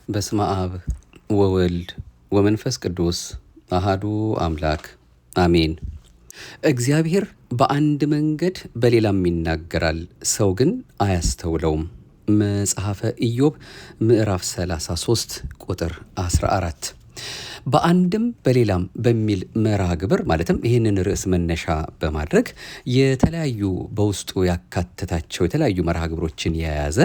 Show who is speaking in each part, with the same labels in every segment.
Speaker 1: በስመ አብ ወወልድ ወመንፈስ ቅዱስ አሃዱ አምላክ አሜን። እግዚአብሔር በአንድ መንገድ በሌላም ይናገራል፣ ሰው ግን አያስተውለውም። መጽሐፈ ኢዮብ ምዕራፍ 33 ቁጥር 14። በአንድም በሌላም በሚል መርሃ ግብር ማለትም ይህንን ርዕስ መነሻ በማድረግ የተለያዩ በውስጡ ያካተታቸው የተለያዩ መርሃ ግብሮችን የያዘ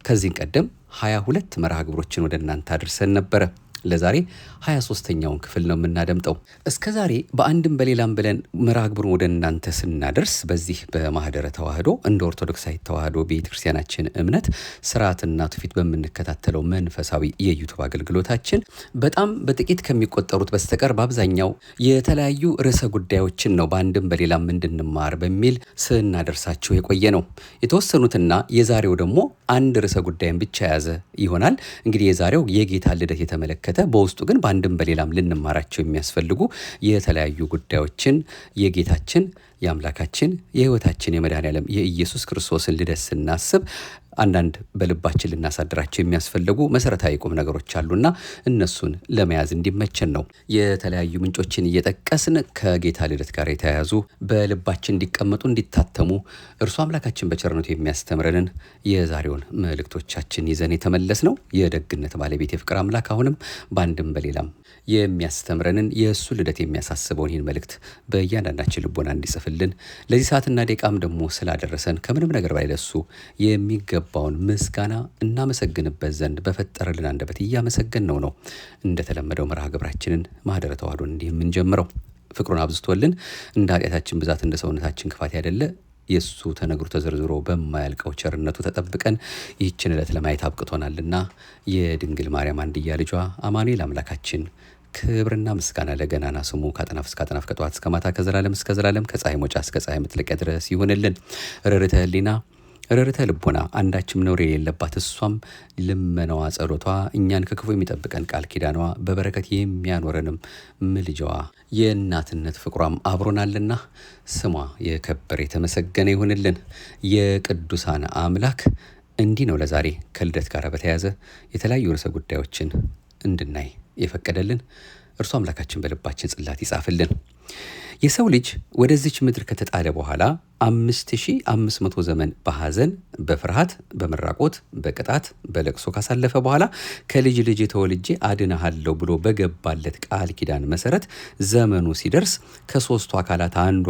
Speaker 1: ከዚህ ቀደም 22 መርሃ ግብሮችን ወደ እናንተ አድርሰን ነበረ። ለዛሬ 23ኛውን ክፍል ነው የምናደምጠው። እስከ ዛሬ በአንድም በሌላም ብለን መርሃ ግብሩን ወደ እናንተ ስናደርስ በዚህ በማህደረ ተዋህዶ እንደ ኦርቶዶክሳዊ ተዋህዶ ቤተክርስቲያናችን እምነት ስርዓትና ትውፊት በምንከታተለው መንፈሳዊ የዩቱብ አገልግሎታችን በጣም በጥቂት ከሚቆጠሩት በስተቀር በአብዛኛው የተለያዩ ርዕሰ ጉዳዮችን ነው በአንድም በሌላም እንድንማር በሚል ስናደርሳችሁ የቆየ ነው። የተወሰኑትና የዛሬው ደግሞ አንድ ርዕሰ ጉዳይን ብቻ የያዘ ይሆናል። እንግዲህ የዛሬው የጌታ ልደት የተመለከተ በውስጡ ግን በአንድም በሌላም ልንማራቸው የሚያስፈልጉ የተለያዩ ጉዳዮችን የጌታችን የአምላካችን የሕይወታችን የመድኃኔዓለም የኢየሱስ ክርስቶስን ልደት ስናስብ አንዳንድ በልባችን ልናሳድራቸው የሚያስፈልጉ መሰረታዊ ቁም ነገሮች አሉና እነሱን ለመያዝ እንዲመቸን ነው የተለያዩ ምንጮችን እየጠቀስን ከጌታ ልደት ጋር የተያያዙ በልባችን እንዲቀመጡ እንዲታተሙ እርሱ አምላካችን በቸርነቱ የሚያስተምረንን የዛሬውን መልእክቶቻችን ይዘን የተመለስ ነው። የደግነት ባለቤት የፍቅር አምላክ አሁንም በአንድም በሌላም የሚያስተምረንን የእሱ ልደት የሚያሳስበውን ይህን መልእክት በእያንዳንዳችን ልቦና እንዲጽፍልን ለዚህ ሰዓትና ደቂቃም ደግሞ ስላደረሰን ከምንም ነገር በላይ ለእሱ የሚገባውን ምስጋና እናመሰግንበት ዘንድ በፈጠረልን አንደበት እያመሰገን ነው። እንደተለመደው መርሃ ግብራችንን ማህደረ ተዋህዶን እንዲህ የምንጀምረው ፍቅሩን አብዝቶልን እንደ ኃጢአታችን ብዛት እንደ ሰውነታችን ክፋት ያደለ የእሱ ተነግሮ ተዘርዝሮ በማያልቀው ቸርነቱ ተጠብቀን ይህችን ዕለት ለማየት አብቅቶናልና የድንግል ማርያም አንድያ ልጇ አማኑኤል አምላካችን ክብርና ምስጋና ለገናና ስሙ ከአጥናፍ እስከ አጥናፍ ከጠዋት እስከ ማታ ከዘላለም እስከ ዘላለም ከፀሐይ መውጫ እስከ ፀሐይ መጥለቂያ ድረስ ይሁንልን። ርርተ ሕሊና ርርተ ልቦና አንዳችም ነውር የሌለባት እሷም ልመናዋ ጸሎቷ እኛን ከክፉ የሚጠብቀን ቃል ኪዳኗ በበረከት የሚያኖረንም ምልጃዋ የእናትነት ፍቅሯም አብሮናልና ስሟ የከበረ የተመሰገነ ይሁንልን። የቅዱሳን አምላክ እንዲህ ነው ለዛሬ ከልደት ጋር በተያያዘ የተለያዩ ርዕሰ ጉዳዮችን እንድናይ የፈቀደልን። እርሱ አምላካችን በልባችን ጽላት ይጻፍልን። የሰው ልጅ ወደዚች ምድር ከተጣለ በኋላ 5500 ዘመን በሐዘን በፍርሃት በመራቆት በቅጣት በለቅሶ ካሳለፈ በኋላ ከልጅ ልጅ ተወልጄ አድንሃለሁ ብሎ በገባለት ቃል ኪዳን መሰረት ዘመኑ ሲደርስ ከሶስቱ አካላት አንዱ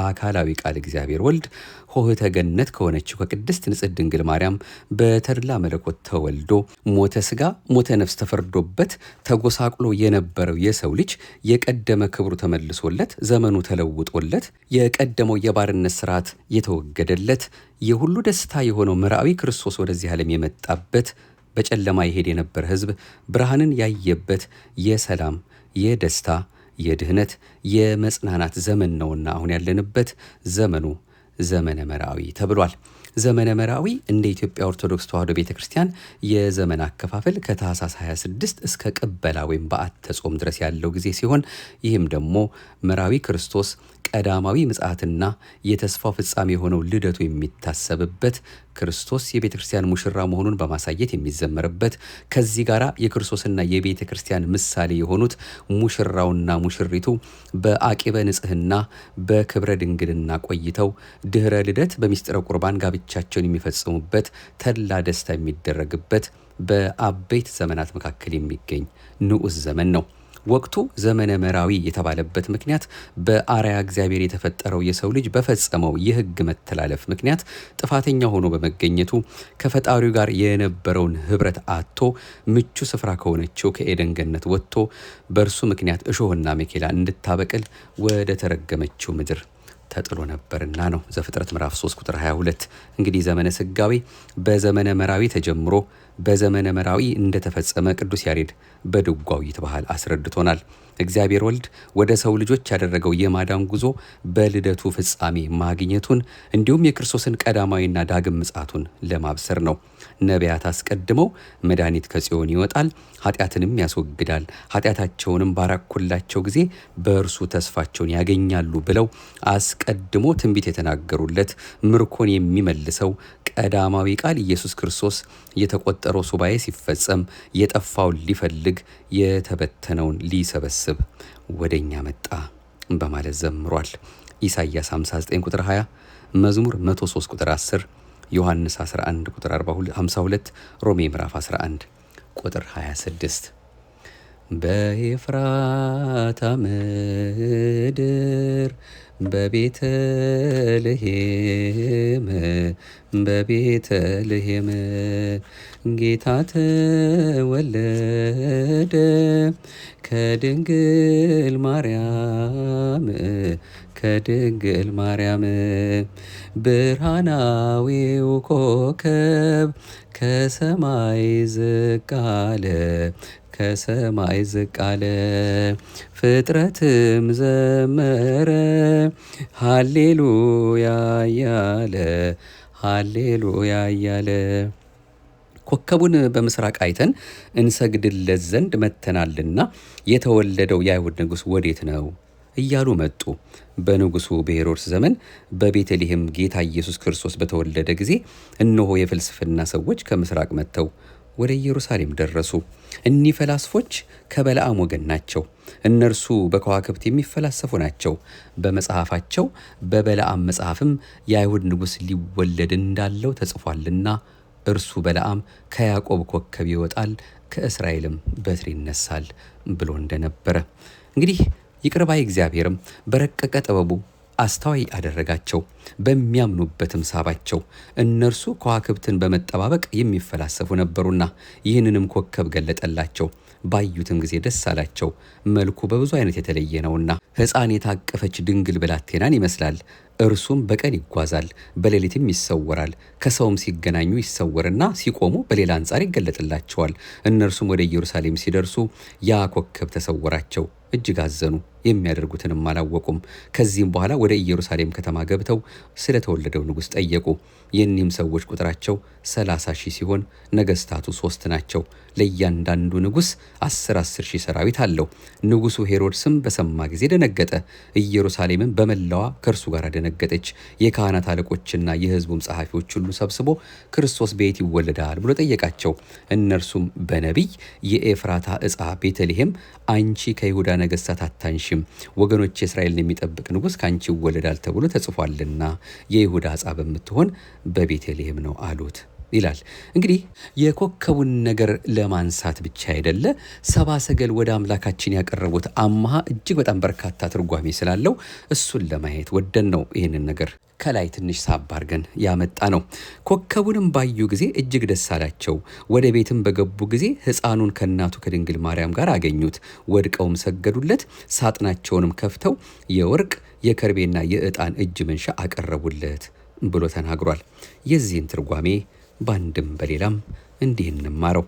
Speaker 1: አካላዊ ቃል እግዚአብሔር ወልድ ሆህተ ገነት ከሆነችው ከቅድስት ንጽሕት ድንግል ማርያም በተድላ መለኮት ተወልዶ ሞተ ሥጋ ሞተ ነፍስ ተፈርዶበት ተጎሳቅሎ የነበረው የሰው ልጅ የቀደመ ክብሩ ተመልሶለት ዘመኑ ተለውጦለት የቀደመው የባርነት ስርዓት የተወገደለት የሁሉ ደስታ የሆነው መርአዊ ክርስቶስ ወደዚህ ዓለም የመጣበት በጨለማ ይሄድ የነበረ ሕዝብ ብርሃንን ያየበት የሰላም የደስታ የድህነት የመጽናናት ዘመን ነውና አሁን ያለንበት ዘመኑ ዘመነ መርአዊ ተብሏል። ዘመነ መርአዊ እንደ ኢትዮጵያ ኦርቶዶክስ ተዋህዶ ቤተክርስቲያን የዘመን አከፋፈል ከታኅሳስ 26 እስከ ቅበላ ወይም በዓተ ጾም ድረስ ያለው ጊዜ ሲሆን ይህም ደግሞ መርአዊ ክርስቶስ ቀዳማዊ ምጽአትና የተስፋው ፍጻሜ የሆነው ልደቱ የሚታሰብበት ክርስቶስ የቤተ ክርስቲያን ሙሽራ መሆኑን በማሳየት የሚዘመርበት ከዚህ ጋር የክርስቶስና የቤተ ክርስቲያን ምሳሌ የሆኑት ሙሽራውና ሙሽሪቱ በአቂበ ንጽሕና በክብረ ድንግልና ቆይተው ድህረ ልደት በሚስጥረ ቁርባን ጋብቻቸውን የሚፈጽሙበት ተድላ ደስታ የሚደረግበት በአበይት ዘመናት መካከል የሚገኝ ንዑስ ዘመን ነው። ወቅቱ ዘመነ መርአዊ የተባለበት ምክንያት በአርአያ እግዚአብሔር የተፈጠረው የሰው ልጅ በፈጸመው የሕግ መተላለፍ ምክንያት ጥፋተኛ ሆኖ በመገኘቱ ከፈጣሪው ጋር የነበረውን ኅብረት አጥቶ ምቹ ስፍራ ከሆነችው ከኤደን ገነት ወጥቶ በእርሱ ምክንያት እሾህና አሜኬላ እንድታበቅል ወደ ተረገመችው ምድር ተጥሎ ነበርና ነው። ዘፍጥረት ምዕራፍ 3 ቁጥር 22። እንግዲህ ዘመነ ስጋዌ በዘመነ መርአዊ ተጀምሮ በዘመነ መርአዊ እንደተፈጸመ ቅዱስ ያሬድ በድጓው ይትባህል አስረድቶናል። እግዚአብሔር ወልድ ወደ ሰው ልጆች ያደረገው የማዳን ጉዞ በልደቱ ፍጻሜ ማግኘቱን እንዲሁም የክርስቶስን ቀዳማዊና ዳግም ምጽአቱን ለማብሰር ነው። ነቢያት አስቀድመው መድኃኒት ከጽዮን ይወጣል፣ ኃጢአትንም ያስወግዳል፣ ኃጢአታቸውንም ባራኩላቸው ጊዜ በእርሱ ተስፋቸውን ያገኛሉ ብለው አስቀድሞ ትንቢት የተናገሩለት ምርኮን የሚመልሰው ቀዳማዊ ቃል ኢየሱስ ክርስቶስ የተቆጠረው ሱባኤ ሲፈጸም የጠፋውን ሊፈልግ የተበተነውን ሊሰበስብ ወደኛ መጣ በማለት ዘምሯል። ኢሳይያስ 59 ቁጥር 20፣ መዝሙር 103 ቁጥር 10፣ ዮሐንስ 11 ቁጥር 52፣ ሮሜ ምዕራፍ 11 ቁጥር 26። በኤፍራታ ምድር በቤተልሔም ጌታ ተወለደ ከድንግል ማርያም ብርሃናዊው ኮከብ ከሰማይ ዝቅ አለ ፍጥረትም ዘመረ ሃሌሉያ እያለ ኮከቡን በምስራቅ አይተን እንሰግድለት ዘንድ መጥተናልና የተወለደው የአይሁድ ንጉሥ ወዴት ነው እያሉ መጡ። በንጉሡ በሄሮድስ ዘመን በቤተልሔም ጌታ ኢየሱስ ክርስቶስ በተወለደ ጊዜ እነሆ የፍልስፍና ሰዎች ከምስራቅ መጥተው ወደ ኢየሩሳሌም ደረሱ። እኒህ ፈላስፎች ከበለዓም ወገን ናቸው። እነርሱ በከዋክብት የሚፈላሰፉ ናቸው። በመጽሐፋቸው በበለዓም መጽሐፍም የአይሁድ ንጉሥ ሊወለድ እንዳለው ተጽፏልና እርሱ በለዓም ከያዕቆብ ኮከብ ይወጣል ከእስራኤልም በትር ይነሳል ብሎ እንደነበረ እንግዲህ ይቅር ባይ እግዚአብሔርም በረቀቀ ጥበቡ አስተዋይ አደረጋቸው፣ በሚያምኑበትም ሳባቸው። እነርሱ ከዋክብትን በመጠባበቅ የሚፈላሰፉ ነበሩና ይህንንም ኮከብ ገለጠላቸው። ባዩትም ጊዜ ደስ አላቸው። መልኩ በብዙ አይነት የተለየ ነውና ሕፃን የታቀፈች ድንግል ብላቴናን ይመስላል። እርሱም በቀን ይጓዛል፣ በሌሊትም ይሰወራል። ከሰውም ሲገናኙ ይሰወርና ሲቆሙ በሌላ አንጻር ይገለጥላቸዋል። እነርሱም ወደ ኢየሩሳሌም ሲደርሱ ያ ኮከብ ተሰወራቸው፣ እጅግ አዘኑ፣ የሚያደርጉትንም አላወቁም። ከዚህም በኋላ ወደ ኢየሩሳሌም ከተማ ገብተው ስለተወለደው ንጉሥ ጠየቁ። የእኒህም ሰዎች ቁጥራቸው 30,000 ሲሆን ነገሥታቱ 3 ናቸው። ለእያንዳንዱ ንጉሥ 10 ሺህ ሰራዊት አለው። ንጉሡ ሄሮድስም በሰማ ጊዜ ደነገጠ። ኢየሩሳሌምም በመላዋ ከእርሱ ጋር ደነገጠች። የካህናት አለቆችና የሕዝቡም ጸሐፊዎች ሁሉ ሰብስቦ ክርስቶስ በየት ይወለዳል ብሎ ጠየቃቸው። እነርሱም በነቢይ የኤፍራታ ዕፃ ቤተልሔም አንቺ ከይሁዳ ነገሥታት አታንሽም፣ ወገኖች የእስራኤልን የሚጠብቅ ንጉሥ ከአንቺ ይወለዳል ተብሎ ተጽፏልና የይሁዳ ዕፃ በምትሆን በቤተልሔም ነው አሉት ይላል። እንግዲህ የኮከቡን ነገር ለማንሳት ብቻ አይደለ፣ ሰብአ ሰገል ወደ አምላካችን ያቀረቡት አምሃ እጅግ በጣም በርካታ ትርጓሜ ስላለው እሱን ለማየት ወደን ነው ይህንን ነገር ከላይ ትንሽ ሳብ አድርገን ያመጣ ነው። ኮከቡንም ባዩ ጊዜ እጅግ ደስ አላቸው። ወደ ቤትም በገቡ ጊዜ ሕፃኑን ከእናቱ ከድንግል ማርያም ጋር አገኙት። ወድቀውም ሰገዱለት። ሳጥናቸውንም ከፍተው የወርቅ የከርቤና የዕጣን እጅ መንሻ አቀረቡለት ብሎ ተናግሯል። የዚህን ትርጓሜ በአንድም በሌላም እንዲህ እንማረው።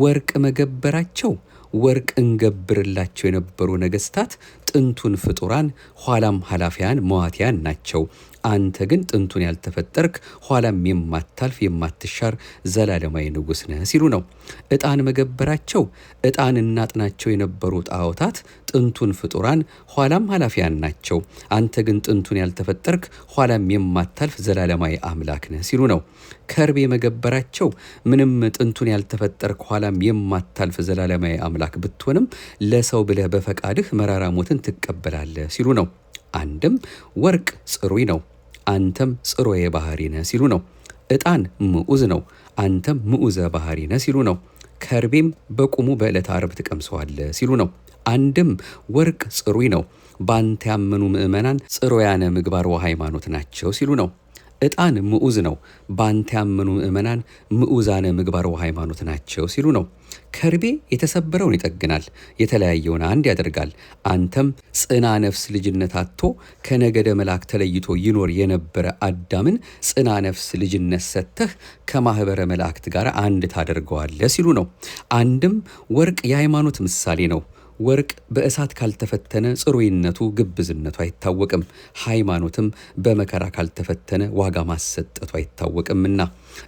Speaker 1: ወርቅ መገበራቸው ወርቅ እንገብርላቸው የነበሩ ነገሥታት ጥንቱን ፍጡራን ኋላም ኃላፊያን መዋቲያን ናቸው። አንተ ግን ጥንቱን ያልተፈጠርክ ኋላም የማታልፍ የማትሻር ዘላለማዊ ንጉሥ ነህ ሲሉ ነው። ዕጣን መገበራቸው ዕጣን እናጥናቸው የነበሩ ጣዖታት ጥንቱን ፍጡራን ኋላም ኃላፊያን ናቸው። አንተ ግን ጥንቱን ያልተፈጠርክ ኋላም የማታልፍ ዘላለማዊ አምላክ ነህ ሲሉ ነው። ከርቤ መገበራቸው ምንም ጥንቱን ያልተፈጠርክ ኋላም የማታልፍ ዘላለማዊ አምላክ ብትሆንም ለሰው ብለህ በፈቃድህ መራራ ሞትን ትቀበላለህ ሲሉ ነው። አንድም ወርቅ ጽሩይ ነው፣ አንተም ጽሩየ ባህሪ ነህ ሲሉ ነው። ዕጣን ምዑዝ ነው፣ አንተም ምዑዘ ባህሪ ነህ ሲሉ ነው። ከርቤም በቁሙ በዕለተ ዓርብ ትቀምሰዋለህ ሲሉ ነው። አንድም ወርቅ ጽሩይ ነው፣ በአንተ ያመኑ ምእመናን ጽሩያነ ምግባር ወሃይማኖት ናቸው ሲሉ ነው። ዕጣን ምዑዝ ነው፣ በአንተ ያመኑ ምእመናን ምዑዛነ ምግባር ወሃይማኖት ናቸው ሲሉ ነው። ከርቤ የተሰበረውን ይጠግናል፣ የተለያየውን አንድ ያደርጋል። አንተም ጽና ነፍስ ልጅነት አጥቶ ከነገደ መልአክ ተለይቶ ይኖር የነበረ አዳምን ጽና ነፍስ ልጅነት ሰጥተህ ከማኅበረ መላእክት ጋር አንድ ታደርገዋለህ ሲሉ ነው። አንድም ወርቅ የሃይማኖት ምሳሌ ነው፣ ወርቅ በእሳት ካልተፈተነ ጽሩይነቱ ግብዝነቱ አይታወቅም። ሃይማኖትም በመከራ ካልተፈተነ ዋጋ ማሰጠቱ አይታወቅምና።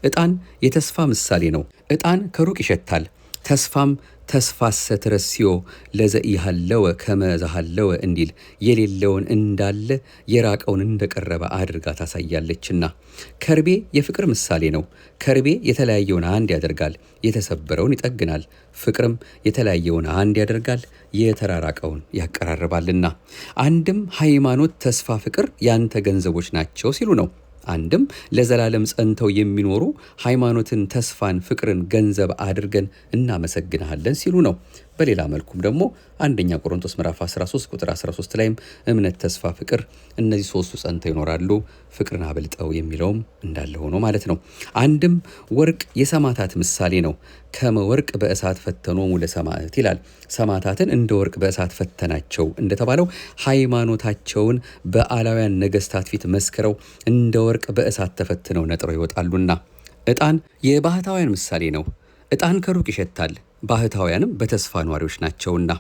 Speaker 1: ዕጣን የተስፋ ምሳሌ ነው። ዕጣን ከሩቅ ይሸታል። ተስፋም ተስፋሰ ትረስዮ ለዘኢሃለወ ከመዛሃለወ እንዲል የሌለውን እንዳለ የራቀውን እንደቀረበ አድርጋ ታሳያለችና። ከርቤ የፍቅር ምሳሌ ነው። ከርቤ የተለያየውን አንድ ያደርጋል፣ የተሰበረውን ይጠግናል። ፍቅርም የተለያየውን አንድ ያደርጋል፣ የተራራቀውን ያቀራርባልና። አንድም ሃይማኖት፣ ተስፋ፣ ፍቅር ያንተ ገንዘቦች ናቸው ሲሉ ነው። አንድም ለዘላለም ጸንተው የሚኖሩ ሃይማኖትን፣ ተስፋን፣ ፍቅርን ገንዘብ አድርገን እናመሰግንሃለን ሲሉ ነው። በሌላ መልኩም ደግሞ አንደኛ ቆሮንቶስ ምዕራፍ 13 ቁጥር 13 ላይም እምነት፣ ተስፋ፣ ፍቅር እነዚህ ሶስቱ ጸንተው ይኖራሉ ፍቅርን አበልጠው የሚለውም እንዳለ ሆኖ ማለት ነው። አንድም ወርቅ የሰማዕታት ምሳሌ ነው። ከመ ወርቅ በእሳት ፈተኖሙ ለሰማዕት ይላል። ሰማዕታትን እንደ ወርቅ በእሳት ፈተናቸው እንደተባለው ሃይማኖታቸውን በአላውያን ነገስታት ፊት መስክረው እንደ ወርቅ በእሳት ተፈትነው ነጥረው ይወጣሉና። ዕጣን የባህታውያን ምሳሌ ነው። ዕጣን ከሩቅ ይሸታል፣ ባህታውያንም በተስፋ ኗሪዎች ናቸውና።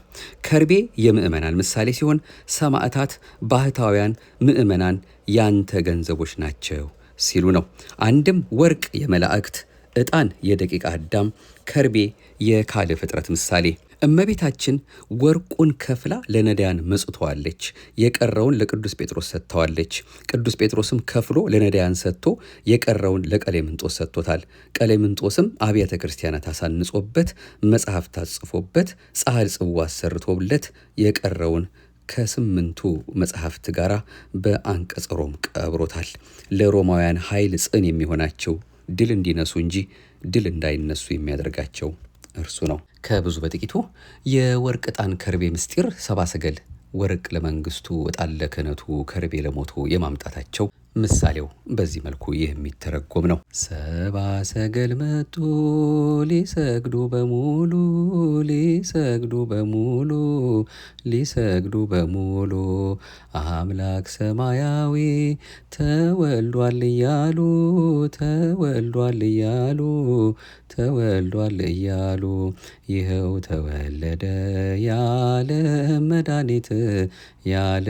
Speaker 1: ከርቤ የምእመናን ምሳሌ ሲሆን ሰማዕታት፣ ባህታውያን፣ ምእመናን ያንተ ገንዘቦች ናቸው ሲሉ ነው። አንድም ወርቅ የመላእክት፣ ዕጣን የደቂቀ አዳም፣ ከርቤ የካለ ፍጥረት ምሳሌ። እመቤታችን ወርቁን ከፍላ ለነዳያን መጽተዋለች፣ የቀረውን ለቅዱስ ጴጥሮስ ሰጥተዋለች። ቅዱስ ጴጥሮስም ከፍሎ ለነዳያን ሰጥቶ የቀረውን ለቀሌምንጦስ ሰጥቶታል። ቀሌምንጦስም አብያተ ክርስቲያናት አሳንጾበት፣ መጽሐፍ ታጽፎበት፣ ጻሕል ጽዋ አሰርቶለት የቀረውን ከ8ቱ መጽሐፍት ጋር በአንቀጸ ሮም ቀብሮታል። ለሮማውያን ኃይል ጽን የሚሆናቸው ድል እንዲነሱ እንጂ ድል እንዳይነሱ የሚያደርጋቸው እርሱ ነው። ከብዙ በጥቂቱ የወርቅ ዕጣን ከርቤ ምስጢር ሰብአ ሰገል ወርቅ ለመንግስቱ ዕጣን ለክህነቱ ከርቤ ለሞቱ የማምጣታቸው ምሳሌው በዚህ መልኩ የሚተረጎም ነው። ሰብአ ሰገል መጡ ሊሰግዱ በሙሉ ሊሰግዱ በሙሉ ሊሰግዱ በሙሉ አምላክ ሰማያዊ ተወልዷል እያሉ ተወልዷል እያሉ ተወልዷል እያሉ ይኸው ተወለደ ያለ መድኃኒት ያለ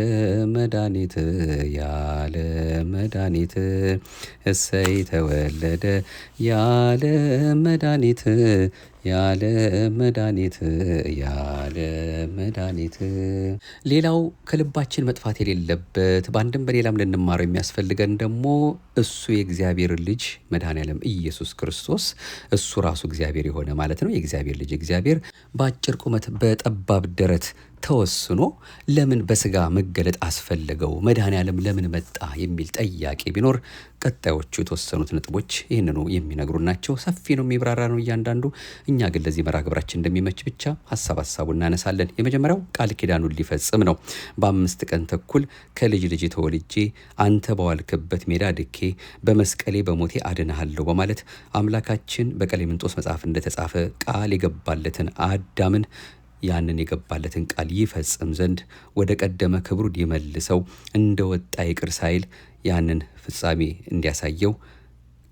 Speaker 1: መድኃኒት ያለ መድኃኒት እሰይ ተወለደ ያለ መድኃኒት ያለ መድኃኒት ያለ መድኃኒት። ሌላው ከልባችን መጥፋት የሌለበት በአንድም በሌላም ልንማረው የሚያስፈልገን ደግሞ እሱ የእግዚአብሔር ልጅ መድኃኔዓለም ኢየሱስ ክርስቶስ እሱ ራሱ እግዚአብሔር የሆነ ማለት ነው። የእግዚአብሔር ልጅ እግዚአብሔር በአጭር ቁመት በጠባብ ደረት ተወስኖ ለምን በስጋ መገለጥ አስፈለገው? መድኃኔዓለም ለምን መጣ? የሚል ጥያቄ ቢኖር ቀጣዮቹ የተወሰኑት ነጥቦች ይህንኑ የሚነግሩ ናቸው። ሰፊ ነው፣ የሚብራራ ነው እያንዳንዱ። እኛ ግን ለዚህ መርሃ ግብራችን እንደሚመች ብቻ ሀሳቡ እናነሳለን። የመጀመሪያው ቃል ኪዳኑን ሊፈጽም ነው። በ5 ቀን ተኩል ከልጅ ልጅ ተወልጄ አንተ በዋልክበት ሜዳ ድኬ በመስቀሌ በሞቴ አድንሃለሁ በማለት አምላካችን በቀሌምንጦስ መጽሐፍ እንደተጻፈ ቃል የገባለትን አዳምን ያንን የገባለትን ቃል ይፈጽም ዘንድ ወደ ቀደመ ክብሩ ሊመልሰው እንደወጣ ይቅር ሳይል ያንን ፍጻሜ እንዲያሳየው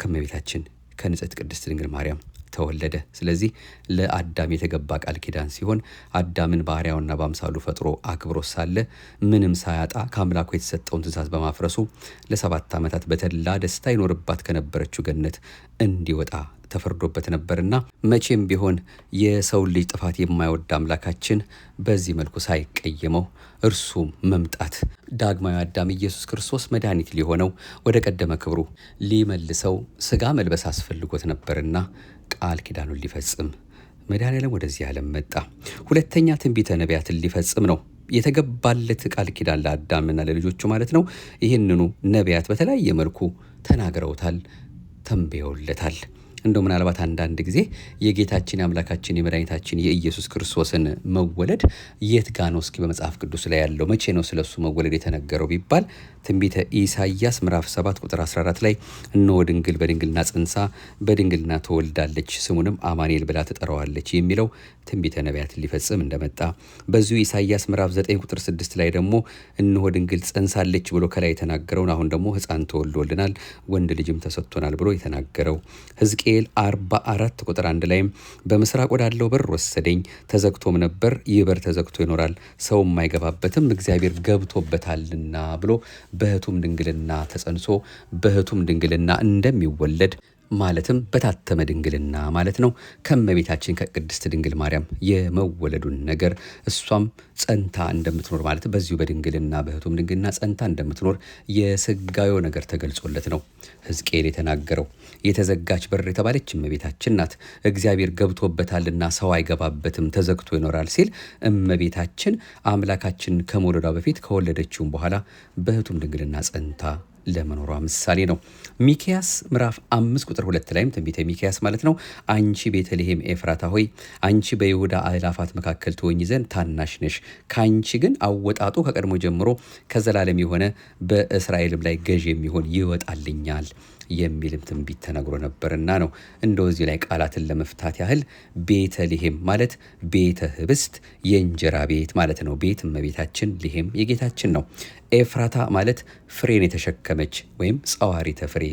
Speaker 1: ከእመቤታችን ከንጽሕት ቅድስት ድንግል ማርያም ተወለደ። ስለዚህ ለአዳም የተገባ ቃል ኪዳን ሲሆን አዳምን በአርአያውና በአምሳሉ ፈጥሮ አክብሮ ሳለ ምንም ሳያጣ ከአምላኩ የተሰጠውን ትእዛዝ በማፍረሱ ለ7 ዓመታት በተድላ ደስታ ይኖርባት ከነበረችው ገነት እንዲወጣ ተፈርዶበት ነበርና መቼም ቢሆን የሰው ልጅ ጥፋት የማይወድ አምላካችን በዚህ መልኩ ሳይቀየመው እርሱ መምጣት ዳግማዊ አዳም ኢየሱስ ክርስቶስ መድኃኒት ሊሆነው ወደ ቀደመ ክብሩ ሊመልሰው ስጋ መልበስ አስፈልጎት ነበርና ቃል ኪዳኑን ሊፈጽም መድኃኔዓለም ወደዚህ ዓለም መጣ። ሁለተኛ ትንቢተ ነቢያትን ሊፈጽም ነው። የተገባለት ቃል ኪዳን ለአዳምና ለልጆቹ ማለት ነው። ይህንኑ ነቢያት በተለያየ መልኩ ተናግረውታል፣ ተንብየውለታል። እንደው ምናልባት አንዳንድ ጊዜ የጌታችን የአምላካችን የመድኃኒታችን የኢየሱስ ክርስቶስን መወለድ የት ጋ ነው እስኪ በመጽሐፍ ቅዱስ ላይ ያለው? መቼ ነው ስለሱ መወለድ የተነገረው ቢባል ትንቢተ ኢሳይያስ ምዕራፍ 7 ቁጥር 14 ላይ እነሆ ድንግል በድንግልና ጸንሳ በድንግልና ትወልዳለች ስሙንም አማኑኤል ብላ ትጠራዋለች የሚለው ትንቢተ ነቢያትን ሊፈጽም እንደመጣ፣ በዚሁ ኢሳይያስ ምዕራፍ 9 ቁጥር 6 ላይ ደግሞ እነሆ ድንግል ጸንሳለች ብሎ ከላይ የተናገረውን አሁን ደግሞ ሕፃን ተወልዶልናል ወንድ ልጅም ተሰጥቶናል ብሎ የተናገረው፣ ሕዝቅኤል ሕዝቅኤል 44 ቁጥር 1 ላይም በምስራቅ ወዳለው በር ወሰደኝ፣ ተዘግቶም ነበር፣ ይህ በር ተዘግቶ ይኖራል፣ ሰውም አይገባበትም፣ እግዚአብሔር ገብቶበታልና ብሎ በሕቱም ድንግልና ተጸንሶ በሕቱም ድንግልና እንደሚወለድ ማለትም በታተመ ድንግልና ማለት ነው ከእመቤታችን ከቅድስት ድንግል ማርያም የመወለዱን ነገር እሷም ጸንታ እንደምትኖር ማለት በዚሁ በድንግልና በሕቱም ድንግልና ጸንታ እንደምትኖር የሥጋዌው ነገር ተገልጾለት ነው ሕዝቅኤል የተናገረው። የተዘጋች በር የተባለች እመቤታችን ናት። እግዚአብሔር ገብቶበታልና ሰው አይገባበትም ተዘግቶ ይኖራል ሲል እመቤታችን አምላካችን ከመውለዷ በፊት ከወለደችውም በኋላ በሕቱም ድንግልና ጸንታ ለመኖሯ ምሳሌ ነው። ሚክያስ ምዕራፍ 5 ቁጥር 2 ላይም ትንቢተ ሚክያስ ማለት ነው አንቺ ቤተልሔም ኤፍራታ ሆይ አንቺ በይሁዳ አእላፋት መካከል ትሆኚ ዘንድ ታናሽ ነሽ፣ ከአንቺ ግን አወጣጡ ከቀድሞ ጀምሮ ከዘላለም የሆነ በእስራኤልም ላይ ገዥ የሚሆን ይወጣልኛል የሚልም ትንቢት ተነግሮ ነበርና ነው። እንደዚህ ላይ ቃላትን ለመፍታት ያህል ቤተልሔም ማለት ቤተ ህብስት የእንጀራ ቤት ማለት ነው። ቤት እመቤታችን፣ ልሔም የጌታችን ነው። ኤፍራታ ማለት ፍሬን የተሸከመች ወይም ጸዋሪተ ፍሬ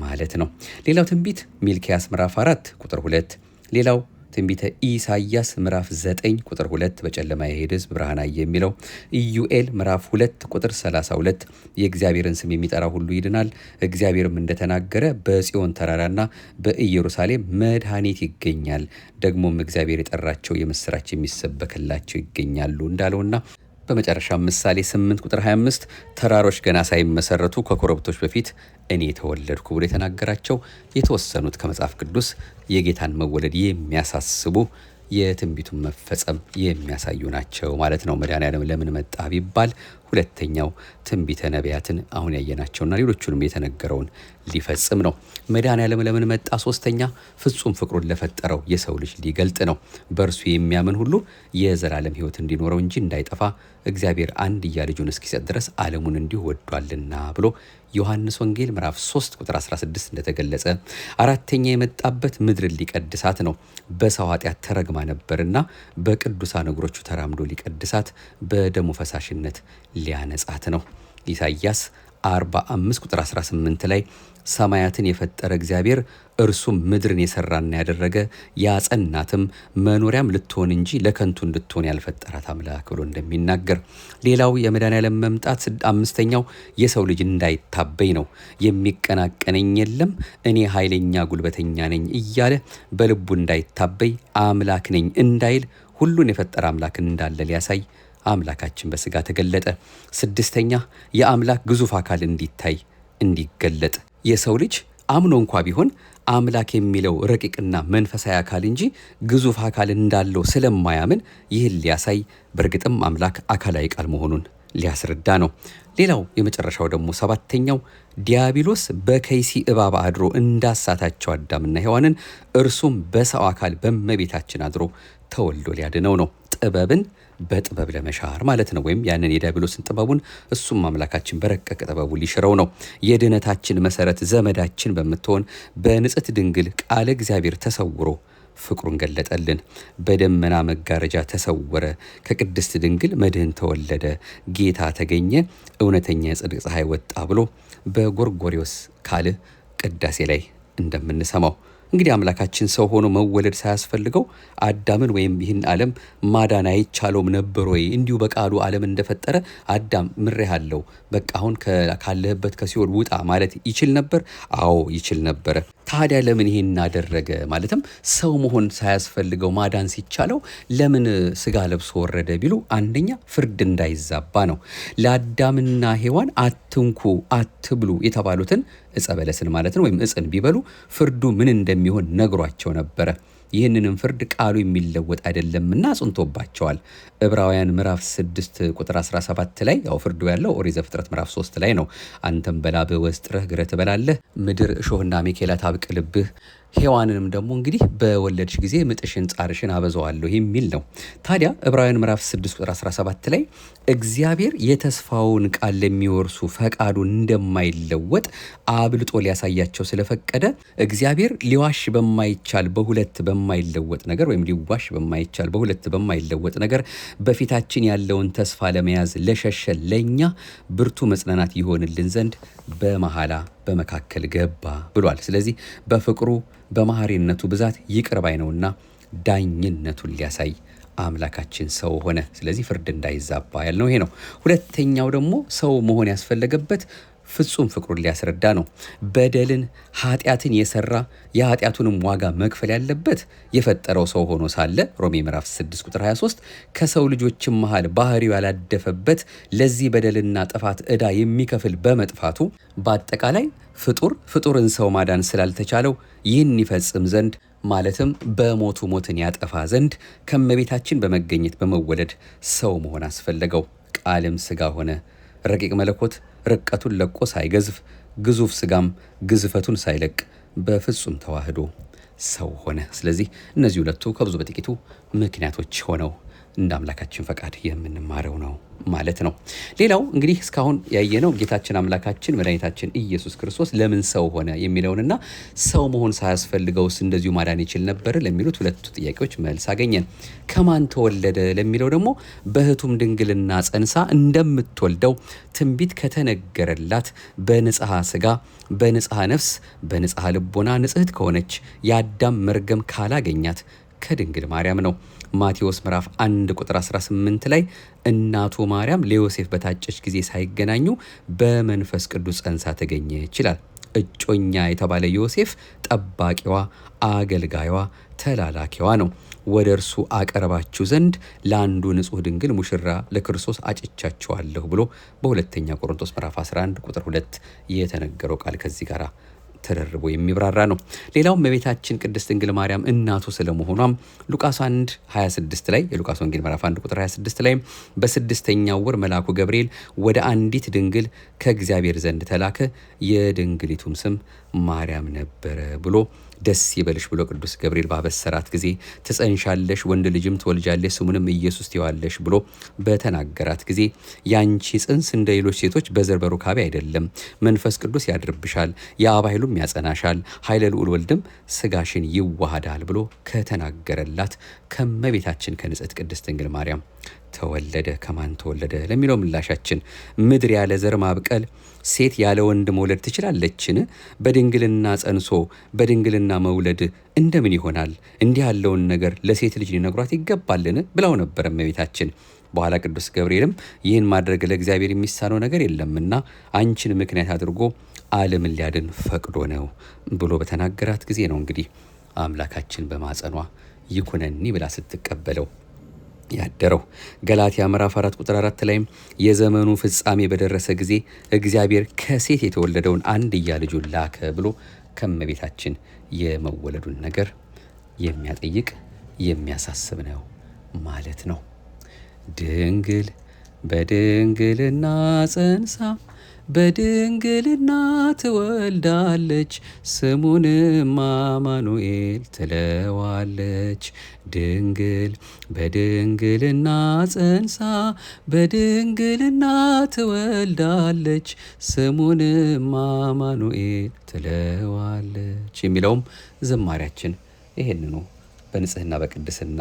Speaker 1: ማለት ነው። ሌላው ትንቢት ሚልክያስ ምዕራፍ 4 ቁጥር 2፣ ሌላው ትንቢተ ኢሳይያስ ምዕራፍ 9 ቁጥር 2 በጨለማ የሄደ ሕዝብ ብርሃን አየ የሚለው፣ ኢዩኤል ምዕራፍ 2 ቁጥር 32 የእግዚአብሔርን ስም የሚጠራ ሁሉ ይድናል፣ እግዚአብሔርም እንደተናገረ በጽዮን ተራራና በኢየሩሳሌም መድኃኒት ይገኛል፣ ደግሞም እግዚአብሔር የጠራቸው የምስራች የሚሰበክላቸው ይገኛሉ እንዳለውና በመጨረሻ ምሳሌ 8 ቁጥር 25 ተራሮች ገና ሳይመሰረቱ ከኮረብቶች በፊት እኔ ተወለድኩ ብሎ የተናገራቸው የተወሰኑት ከመጽሐፍ ቅዱስ የጌታን መወለድ የሚያሳስቡ የትንቢቱን መፈጸም የሚያሳዩ ናቸው ማለት ነው። መድኃኔዓለም ለምን መጣ ቢባል ሁለተኛው ትንቢተ ነቢያትን አሁን ያየናቸውና ሌሎቹንም የተነገረውን ሊፈጽም ነው። መድኃኔዓለም ለምን መጣ? ሶስተኛ ፍጹም ፍቅሩን ለፈጠረው የሰው ልጅ ሊገልጥ ነው። በእርሱ የሚያምን ሁሉ የዘላለም ሕይወት እንዲኖረው እንጂ እንዳይጠፋ እግዚአብሔር አንድያ ልጁን እስኪሰጥ ድረስ ዓለሙን እንዲሁ ወዷልና ብሎ ዮሐንስ ወንጌል ምዕራፍ 3 ቁጥር 16 እንደተገለጸ፣ አራተኛ የመጣበት ምድርን ሊቀድሳት ነው። በሰው ኃጢአት ተረግማ ነበርና በቅዱሳን እግሮቹ ተራምዶ ሊቀድሳት በደሙ ፈሳሽነት ሊያነጻት ነው። ኢሳይያስ 45 ቁጥር 18 ላይ ሰማያትን የፈጠረ እግዚአብሔር እርሱም ምድርን የሰራና ያደረገ ያጸናትም መኖሪያም ልትሆን እንጂ ለከንቱ እንድትሆን ያልፈጠራት አምላክ ብሎ እንደሚናገር፣ ሌላው የመድኃኔዓለም መምጣት አምስተኛው የሰው ልጅ እንዳይታበይ ነው። የሚቀናቀነኝ የለም እኔ ኃይለኛ ጉልበተኛ ነኝ እያለ በልቡ እንዳይታበይ አምላክ ነኝ እንዳይል ሁሉን የፈጠረ አምላክ እንዳለ ሊያሳይ አምላካችን በስጋ ተገለጠ። ስድስተኛ የአምላክ ግዙፍ አካል እንዲታይ እንዲገለጥ፣ የሰው ልጅ አምኖ እንኳ ቢሆን አምላክ የሚለው ረቂቅና መንፈሳዊ አካል እንጂ ግዙፍ አካል እንዳለው ስለማያምን ይህን ሊያሳይ በእርግጥም አምላክ አካላዊ ቃል መሆኑን ሊያስረዳ ነው። ሌላው የመጨረሻው ደግሞ ሰባተኛው ዲያብሎስ በከይሲ እባብ አድሮ እንዳሳታቸው አዳምና ሔዋንን እርሱም በሰው አካል በእመቤታችን አድሮ ተወልዶ ሊያድነው ነው። ጥበብን በጥበብ ለመሻር ማለት ነው። ወይም ያንን የዲያብሎስን ጥበቡን እሱም አምላካችን በረቀቀ ጥበቡ ሊሽረው ነው። የድነታችን መሰረት ዘመዳችን በምትሆን በንጽሕት ድንግል ቃለ እግዚአብሔር ተሰውሮ ፍቅሩን ገለጠልን። በደመና መጋረጃ ተሰወረ፣ ከቅድስት ድንግል መድህን ተወለደ፣ ጌታ ተገኘ፣ እውነተኛ የጽድቅ ፀሐይ ወጣ ብሎ በጎርጎርዮስ ካልዕ ቅዳሴ ላይ እንደምንሰማው እንግዲህ አምላካችን ሰው ሆኖ መወለድ ሳያስፈልገው አዳምን ወይም ይህን ዓለም ማዳን አይቻለውም ነበር ወይ? እንዲሁ በቃሉ ዓለም እንደፈጠረ አዳም ምሬሃለሁ፣ በቃ አሁን ካለህበት ከሲኦል ውጣ ማለት ይችል ነበር? አዎ ይችል ነበረ። ታዲያ ለምን ይሄን አደረገ? ማለትም ሰው መሆን ሳያስፈልገው ማዳን ሲቻለው ለምን ስጋ ለብሶ ወረደ ቢሉ፣ አንደኛ ፍርድ እንዳይዛባ ነው። ለአዳምና ሔዋን አትንኩ አትብሉ የተባሉትን ዕፀ በለስን ማለት ነው ወይም ዕፅን ቢበሉ ፍርዱ ምን እንደሚሆን ነግሯቸው ነበረ። ይህንንም ፍርድ ቃሉ የሚለወጥ አይደለምና አጽንቶባቸዋል። ዕብራውያን ምዕራፍ 6 ቁጥር 17 ላይ ያው ፍርዱ ያለው ኦሪት ዘፍጥረት ምዕራፍ 3 ላይ ነው። አንተም በላብህ ወስጥረህ ግረህ ትበላለህ፣ ምድር እሾህና አሜኬላ ታብቅልብህ፣ ሔዋንንም ደግሞ እንግዲህ በወለድሽ ጊዜ ምጥሽን ጻርሽን አበዛዋለሁ የሚል ነው። ታዲያ ዕብራውያን ምዕራፍ 6 ቁጥር 17 ላይ እግዚአብሔር የተስፋውን ቃል ለሚወርሱ ፈቃዱ እንደማይለወጥ አብልጦ ሊያሳያቸው ስለፈቀደ እግዚአብሔር ሊዋሽ በማይቻል በሁለት በማይለወጥ ነገር ወይም ሊዋሽ በማይቻል በሁለት በማይለወጥ ነገር በፊታችን ያለውን ተስፋ ለመያዝ ለሸሸን ለእኛ ብርቱ መጽናናት ይሆንልን ዘንድ በመሐላ በመካከል ገባ ብሏል። ስለዚህ በፍቅሩ በመሐሪነቱ ብዛት ይቅር ባይ ነውና ዳኝነቱን ሊያሳይ አምላካችን ሰው ሆነ። ስለዚህ ፍርድ እንዳይዛባ ያልነው ይሄ ነው። ሁለተኛው ደግሞ ሰው መሆን ያስፈለገበት ፍጹም ፍቅሩን ሊያስረዳ ነው። በደልን ኃጢአትን የሰራ የኃጢአቱንም ዋጋ መክፈል ያለበት የፈጠረው ሰው ሆኖ ሳለ ሮሜ ምዕራፍ 6 ቁጥር 23 ከሰው ልጆችም መሃል ባህሪው ያላደፈበት ለዚህ በደልና ጥፋት ዕዳ የሚከፍል በመጥፋቱ በአጠቃላይ ፍጡርን ሰው ማዳን ስላልተቻለው ይህን ይፈጽም ዘንድ ማለትም በሞቱ ሞትን ያጠፋ ዘንድ ከእመቤታችን በመገኘት በመወለድ ሰው መሆን አስፈለገው። ቃልም ሥጋ ሆነ። ረቂቅ መለኮት ርቀቱን ለቆ ሳይገዝፍ ግዙፍ ሥጋም ግዝፈቱን ሳይለቅ በፍጹም ተዋህዶ ሰው ሆነ። ስለዚህ እነዚህ ሁለቱ ከብዙ በጥቂቱ ምክንያቶች ሆነው እንደ አምላካችን ፈቃድ የምንማረው ነው ማለት ነው። ሌላው እንግዲህ እስካሁን ያየነው ጌታችን አምላካችን መድኃኒታችን ኢየሱስ ክርስቶስ ለምን ሰው ሆነ የሚለውንና ሰው መሆን ሳያስፈልገውስ እንደዚሁ ማዳን ይችል ነበር ለሚሉት ሁለቱ ጥያቄዎች መልስ አገኘን። ከማን ተወለደ ለሚለው ደግሞ በሕቱም ድንግልና ጸንሳ እንደምትወልደው ትንቢት ከተነገረላት በንጽሐ ሥጋ በንጽሐ ነፍስ በንጽሐ ልቦና ንጽሕት ከሆነች የአዳም መርገም ካላገኛት ከድንግል ማርያም ነው። ማቴዎስ ምዕራፍ 1 ቁጥር 18 ላይ እናቱ ማርያም ለዮሴፍ በታጨች ጊዜ ሳይገናኙ በመንፈስ ቅዱስ ጸንሳ ተገኘች ይላል። እጮኛ የተባለ ዮሴፍ ጠባቂዋ፣ አገልጋይዋ፣ ተላላኪዋ ነው። ወደ እርሱ አቀርባችሁ ዘንድ ለአንዱ ንጹሕ ድንግል ሙሽራ ለክርስቶስ አጭቻችኋለሁ ብሎ በሁለተኛ ቆሮንቶስ ምዕራፍ 11 ቁጥር 2 የተነገረው ቃል ከዚህ ጋር ተደርቦ የሚብራራ ነው። ሌላው እመቤታችን ቅድስት ድንግል ማርያም እናቱ ስለመሆኗም ሉቃስ 1:26 ላይ የሉቃስ ወንጌል ምዕራፍ 1 ቁጥር 26 ላይ በስድስተኛው ወር መልአኩ ገብርኤል ወደ አንዲት ድንግል ከእግዚአብሔር ዘንድ ተላከ፣ የድንግሊቱም ስም ማርያም ነበረ ብሎ ደስ ይበልሽ ብሎ ቅዱስ ገብርኤል ባበሰራት ጊዜ ትጸንሻለሽ፣ ወንድ ልጅም ትወልጃለሽ፣ ስሙንም ኢየሱስ ትይዋለሽ ብሎ በተናገራት ጊዜ ያንቺ ጽንስ እንደ ሌሎች ሴቶች በዘር በሩካቤ አይደለም፣ መንፈስ ቅዱስ ያድርብሻል፣ የአብ ኃይሉም ያጸናሻል፣ ኃይለ ልዑል ወልድም ስጋሽን ይዋሃዳል ብሎ ከተናገረላት ከእመቤታችን ከንጽሕት ቅድስት ድንግል ማርያም ተወለደ። ከማን ተወለደ ለሚለው ምላሻችን ምድር ያለ ዘር ማብቀል ሴት ያለ ወንድ መውለድ ትችላለችን? በድንግልና ጸንሶ በድንግልና መውለድ እንደምን ይሆናል? እንዲህ ያለውን ነገር ለሴት ልጅ ሊነግሯት ይገባልን? ብለው ነበር እመቤታችን። በኋላ ቅዱስ ገብርኤልም ይህን ማድረግ ለእግዚአብሔር የሚሳነው ነገር የለምና አንቺን ምክንያት አድርጎ ዓለምን ሊያድን ፈቅዶ ነው ብሎ በተናገራት ጊዜ ነው እንግዲህ አምላካችን በማጸኗ ይኩነኒ ብላ ስትቀበለው ያደረው። ገላትያ ምዕራፍ 4 ቁጥር 4 ላይም የዘመኑ ፍጻሜ በደረሰ ጊዜ እግዚአብሔር ከሴት የተወለደውን አንድያ ልጁን ላከ ብሎ ከእመቤታችን የመወለዱን ነገር የሚያጠይቅ የሚያሳስብ ነው ማለት ነው። ድንግል በድንግልና ጸንሳ በድንግልና ትወልዳለች፣ ስሙንም አማኑኤል ትለዋለች። ድንግል በድንግልና ጸንሳ በድንግልና ትወልዳለች፣ ስሙንም አማኑኤል ትለዋለች የሚለውም ዝማሪያችን ይሄንኑ በንጽህና በቅድስና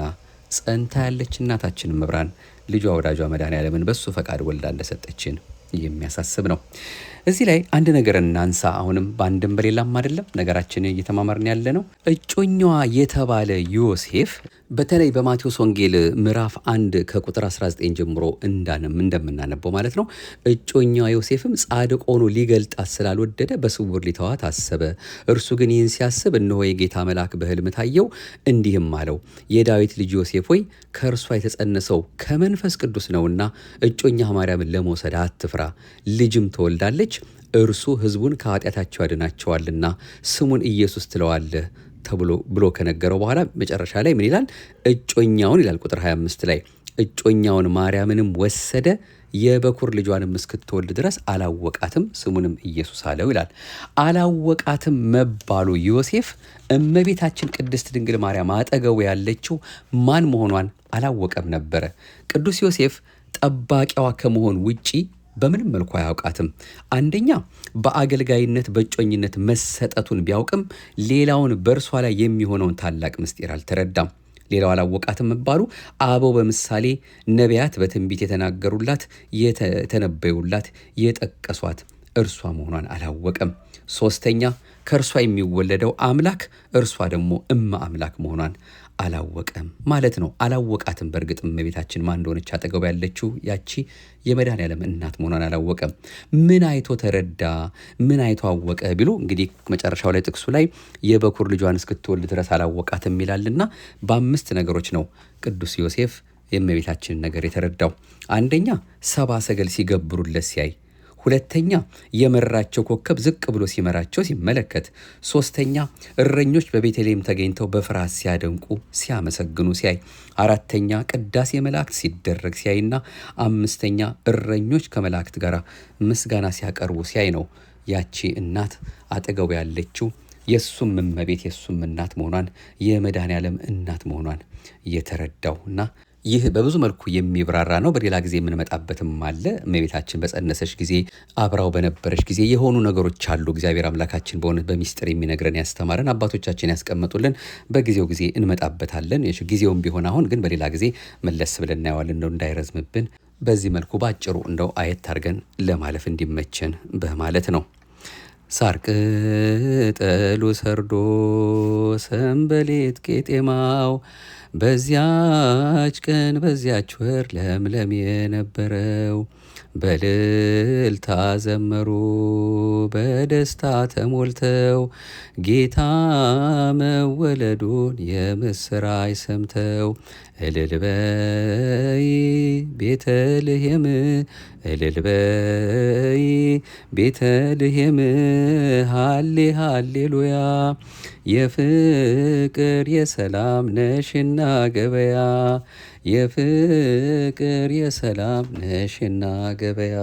Speaker 1: ጸንታ ያለች እናታችን መብራን ልጇ ወዳጇ መድኃኔዓለምን በሱ ፈቃድ ወልዳ እንደሰጠችን የሚያሳስብ ነው። እዚህ ላይ አንድ ነገር እናንሳ። አሁንም በአንድም በሌላም አይደለም ነገራችን እየተማማርን ያለ ነው። እጮኛዋ የተባለ ዮሴፍ በተለይ በማቴዎስ ወንጌል ምዕራፍ 1 ከቁጥር 19 ጀምሮ እንደምናነበው ማለት ነው። እጮኛዋ ዮሴፍም ጻድቅ ሆኖ ሊገልጣት ስላልወደደ በስውር ሊተዋት አሰበ። እርሱ ግን ይህን ሲያስብ እነሆ የጌታ መልአክ በሕልም ታየው፣ እንዲህም አለው፣ የዳዊት ልጅ ዮሴፍ ሆይ ከእርሷ የተጸነሰው ከመንፈስ ቅዱስ ነውና እጮኛህ ማርያምን ለመውሰድ አትፍራ፣ ልጅም ትወልዳለች፣ እርሱ ሕዝቡን ከኃጢአታቸው ያድናቸዋልና ስሙን ኢየሱስ ትለዋለህ ብሎ ከነገረው በኋላ መጨረሻ ላይ ምን ይላል? እጮኛውን ይላል ቁጥር 25 ላይ እጮኛውን ማርያምንም ወሰደ፣ የበኩር ልጇንም እስክትወልድ ድረስ አላወቃትም፣ ስሙንም ኢየሱስ አለው ይላል። አላወቃትም መባሉ ዮሴፍ እመቤታችን ቅድስት ድንግል ማርያም አጠገቡ ያለችው ማን መሆኗን አላወቀም ነበረ። ቅዱስ ዮሴፍ ጠባቂዋ ከመሆን ውጪ በምንም መልኩ አያውቃትም። አንደኛ በአገልጋይነት በእጮኝነት መሰጠቱን ቢያውቅም ሌላውን በእርሷ ላይ የሚሆነውን ታላቅ ምስጢር አልተረዳም። ሌላው አላወቃትም መባሉ አበው በምሳሌ ነቢያት በትንቢት የተናገሩላት የተነበዩላት የጠቀሷት እርሷ መሆኗን አላወቀም። ሶስተኛ ከእርሷ የሚወለደው አምላክ እርሷ ደግሞ እመ አምላክ መሆኗን አላወቀም ማለት ነው። አላወቃትም። በእርግጥ እመቤታችን ማን እንደሆነች አጠገቡ ያለችው ያቺ የመድኃኔዓለም እናት መሆኗን አላወቀም። ምን አይቶ ተረዳ? ምን አይቶ አወቀ ቢሉ እንግዲህ መጨረሻው ላይ ጥቅሱ ላይ የበኩር ልጇን እስክትወልድ ድረስ አላወቃትም ይላልና በ5 ነገሮች ነው ቅዱስ ዮሴፍ የእመቤታችንን ነገር የተረዳው። አንደኛ ሰብአ ሰገል ሲገብሩለት ሲያይ፣ ሁለተኛ የመራቸው ኮከብ ዝቅ ብሎ ሲመራቸው ሲመለከት፣ ሶስተኛ እረኞች በቤተልሔም ተገኝተው በፍርሃት ሲያደንቁ ሲያመሰግኑ ሲያይ፣ አራተኛ ቅዳሴ መላእክት ሲደረግ ሲያይና አምስተኛ እረኞች ከመላእክት ጋር ምስጋና ሲያቀርቡ ሲያይ ነው ያቺ እናት አጠገቡ ያለችው የሱም እመቤት የሱም እናት መሆኗን የመድኃኔዓለም እናት መሆኗን የተረዳውና ይህ በብዙ መልኩ የሚብራራ ነው። በሌላ ጊዜ የምንመጣበትም አለ። እመቤታችን በጸነሰች ጊዜ አብራው በነበረች ጊዜ የሆኑ ነገሮች አሉ። እግዚአብሔር አምላካችን በእውነት በሚስጥር የሚነግረን ያስተማረን አባቶቻችን ያስቀመጡልን በጊዜው ጊዜ እንመጣበታለን። ጊዜውም ቢሆን አሁን ግን በሌላ ጊዜ መለስ ብለን እናየዋለን፣ እንደው እንዳይረዝምብን በዚህ መልኩ ባጭሩ እንደው አየት አድርገን ለማለፍ እንዲመቸን በማለት ነው። ሳር ቅጠሉ ሰርዶ ሰንበሌጥ ቄጤማው በዚያች ቀን በዚያች ወር ለምለም የነበረው በእልልታ ዘመሩ በደስታ ተሞልተው ጌታ መወለዱን የምስራች ሰምተው እልል በይ ቤተልሔም እልል በይ ቤተልሔም ሃሌ ሃሌሉያ የፍቅር የሰላም ነሽና ገበያ የፍቅር የሰላም ነሽና ገበያ።